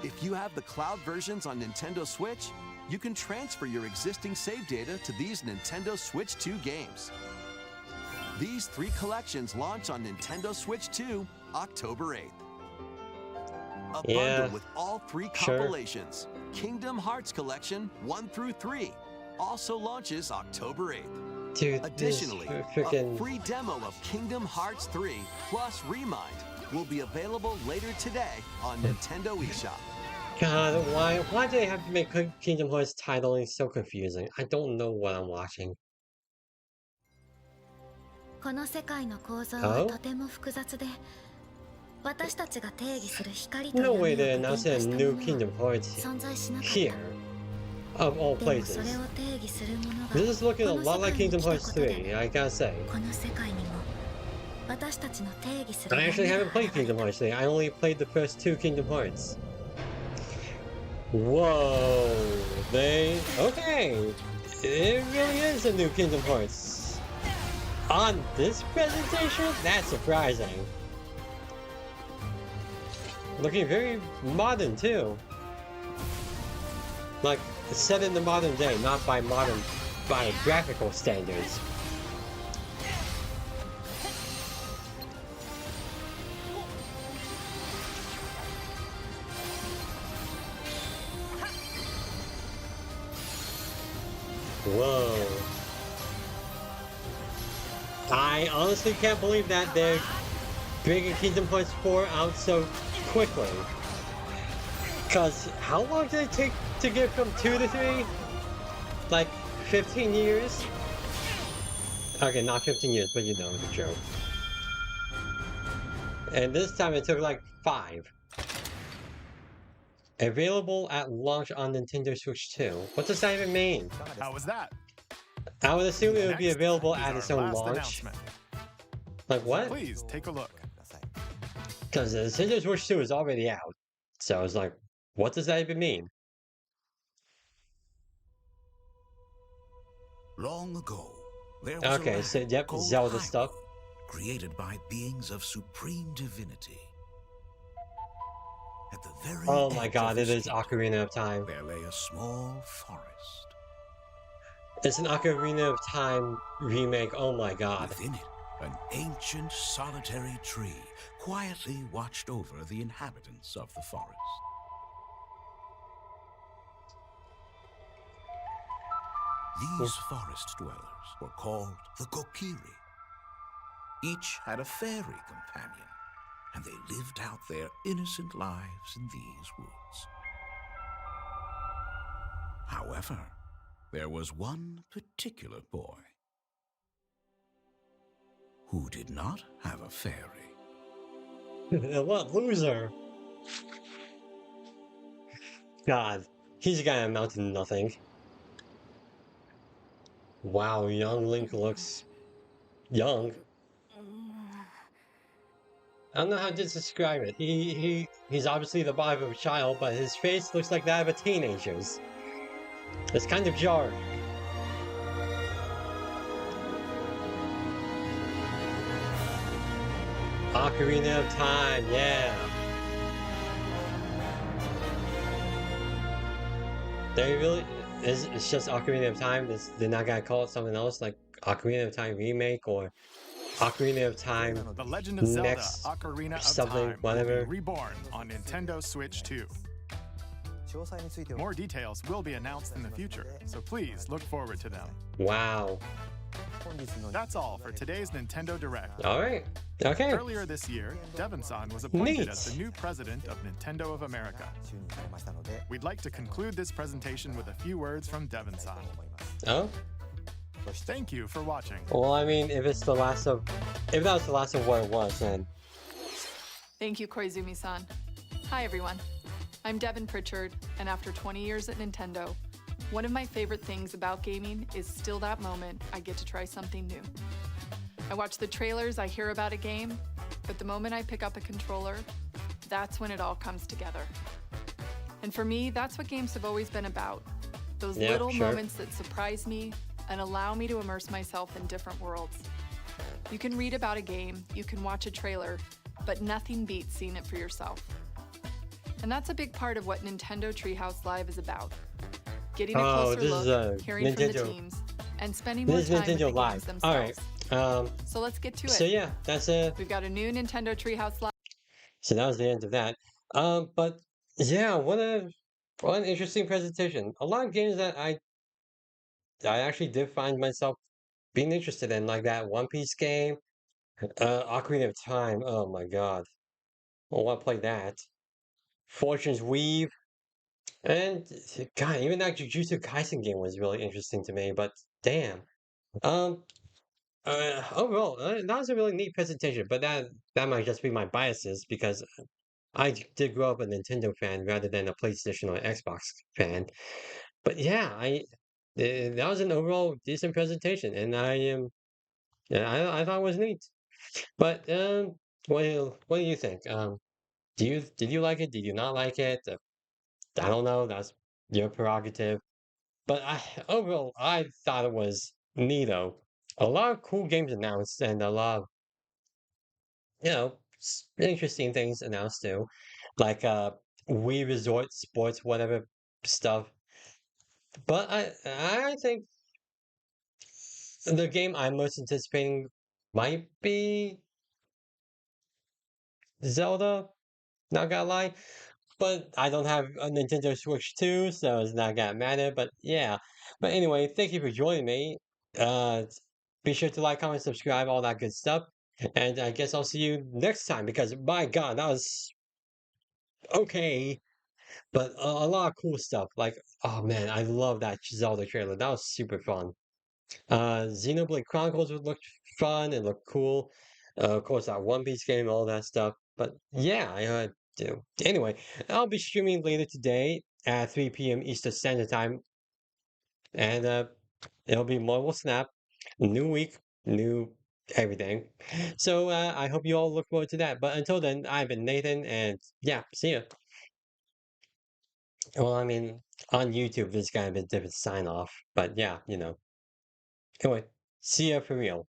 Speaker 3: If you have the cloud versions on Nintendo Switch, you can transfer your existing save data to these Nintendo Switch 2 games. These 3 collections launch on Nintendo Switch 2 October 8th. A bundle with all 3 compilations. Kingdom Hearts Collection 1 through 3 also launches October 8th.
Speaker 1: Dude,
Speaker 3: additionally, a free demo of Kingdom Hearts 3 plus Remind will be available later today on Nintendo eShop.
Speaker 1: God, why do they have to make Kingdom Hearts titling so confusing? I don't know what I'm watching.
Speaker 5: この世界の構造はとても複雑で、私たちが定義する光と
Speaker 1: No
Speaker 5: 闇
Speaker 1: way
Speaker 5: を
Speaker 1: they're
Speaker 5: 具現化
Speaker 1: announcing
Speaker 5: し
Speaker 1: a
Speaker 5: た
Speaker 1: new
Speaker 5: もの
Speaker 1: Kingdom Hearts
Speaker 5: 存在しなかった。
Speaker 1: here. Of all
Speaker 5: でも
Speaker 1: places.
Speaker 5: それを定義するものが
Speaker 1: This is looking a
Speaker 5: この
Speaker 1: lot
Speaker 5: 世
Speaker 1: like
Speaker 5: 界に
Speaker 1: Kingdom
Speaker 5: 来た
Speaker 1: Hearts
Speaker 5: ことで、
Speaker 1: 3, I gotta say.
Speaker 5: この世界にも私たちの定義する
Speaker 1: I
Speaker 5: 闇
Speaker 1: actually
Speaker 5: が
Speaker 1: haven't played Kingdom Hearts 3, I only played the first 2 Kingdom Hearts. Whoa, okay, it really is a new Kingdom Hearts. On this presentation? That's surprising. Looking very modern too. Like, set in the modern day, not by graphical standards. Whoa. I honestly can't believe that they're bringing Kingdom Hearts 4 out so quickly. Cause how long did it take to get from 2 to 3? Like 15 years? Okay, not 15 years, but you know the joke. And this time it took like 5. Available at launch on Nintendo Switch 2. What does that even mean?
Speaker 9: How was that?
Speaker 1: I would assume it would be
Speaker 9: Next
Speaker 1: available
Speaker 9: is
Speaker 1: at
Speaker 9: our
Speaker 1: its own
Speaker 9: last
Speaker 1: launch.
Speaker 9: announcement.
Speaker 1: Like what?
Speaker 9: Please take a look.
Speaker 1: Because the Nintendo Switch 2 is already out. So I was like, what does that even mean?
Speaker 12: Long ago, there was
Speaker 1: Okay,
Speaker 12: a
Speaker 1: so
Speaker 12: land
Speaker 1: yep,
Speaker 12: called
Speaker 1: Zelda
Speaker 12: Hyrule,
Speaker 1: stuff.
Speaker 12: created by beings of supreme divinity. At the very
Speaker 1: Oh my
Speaker 12: edge
Speaker 1: god,
Speaker 12: of
Speaker 1: it
Speaker 12: this
Speaker 1: is Ocarina of Time.
Speaker 12: there lay a small forest.
Speaker 1: It's an Ocarina of Time remake, oh my god.
Speaker 12: Within it An ancient solitary tree quietly watched over the inhabitants of the forest. These forest dwellers were called the Kokiri. Each had a fairy companion, and they lived out their innocent lives in these woods. However, there was one particular boy who did not have a fairy.
Speaker 1: What loser? God, he's gonna amount to nothing. Wow, young Link looks young. I don't know how to describe it. He's obviously the body of a child, but his face looks like that of a teenager's. It's kind of jarring. Ocarina of Time, yeah. They really it's just Ocarina of Time. They're not gonna call it something else like Ocarina of Time remake or Ocarina of Time
Speaker 9: The Legend of Zelda
Speaker 1: next
Speaker 9: Ocarina of
Speaker 1: something,
Speaker 9: Time
Speaker 1: whatever.
Speaker 9: will be reborn on Nintendo Switch 2. More details will be announced in the future, so please look forward to them.
Speaker 1: Wow.
Speaker 9: That's all for today's Nintendo Direct.
Speaker 1: Alright. Okay.
Speaker 9: Earlier this year, Devon-san was appointed
Speaker 1: Neat.
Speaker 9: as the new president of Nintendo of America. We'd like to conclude this presentation with a few words from Devon-san.
Speaker 1: Oh?
Speaker 9: Thank you for watching.
Speaker 1: Well, I mean, if that was the last of what it was, then
Speaker 21: Thank you, Koizumi-san. Hi, everyone. I'm Devin Pritchard, and after 20 years at Nintendo, one of my favorite things about gaming is still that moment I get to try something new. I watch the trailers, I hear about a game, but the moment I pick up a controller, that's when it all comes together. And for me, that's what games have always been about. Those little moments that surprise me and allow me to immerse myself in different worlds. You can read about a game, you can watch a trailer, but nothing beats seeing it for yourself. And that's a big part of what Nintendo Treehouse Live is about. Getting a closer look, hearing from the teams, and spending more time with the games themselves.
Speaker 1: Alright.
Speaker 21: So let's get to it.
Speaker 1: So yeah, that's it.
Speaker 21: We've got a new Nintendo Treehouse Live.
Speaker 1: So that was the end of that. But yeah, what an interesting presentation. A lot of games that I actually did find myself being interested in, like that One Piece game, Ocarina of Time. Oh my God, I want to play that. Fortune's Weave, and God, even that Jujutsu Kaisen game was really interesting to me. But damn, um, overall, that was a really neat presentation. But that might just be my biases because I did grow up a Nintendo fan rather than a PlayStation or Xbox fan. But yeah, that was an overall decent presentation, and I thought it was neat. But what do you think? Did you like it? Did you not like it? I don't know. That's your prerogative. But overall, I thought it was neato. A lot of cool games announced, and a lot of interesting things announced too, like Wii Resort Sports, whatever stuff. But I think the game I'm most anticipating might be Zelda, not gonna lie. But I don't have a Nintendo Switch 2, so it's not gonna matter. But yeah. But anyway, thank you for joining me. Uh, be sure to like, comment, subscribe, all that good stuff. And I guess I'll see you next time because my God, that was okay. But a lot of cool stuff. Like, oh man, I love that Zelda trailer. That was super fun. Xenoblade Chronicles would look fun and look cool. Of course, that One Piece game, all that stuff. But yeah, I do. Anyway, I'll be streaming later today at 3 p.m. Eastern Standard Time, and it'll be Marvel Snap, new week, new everything. So I hope you all look forward to that. But until then, I've been Nathan, and yeah, see ya. Well, I mean, on YouTube, there's kind of a different sign off, but yeah, Anyway, see ya for real.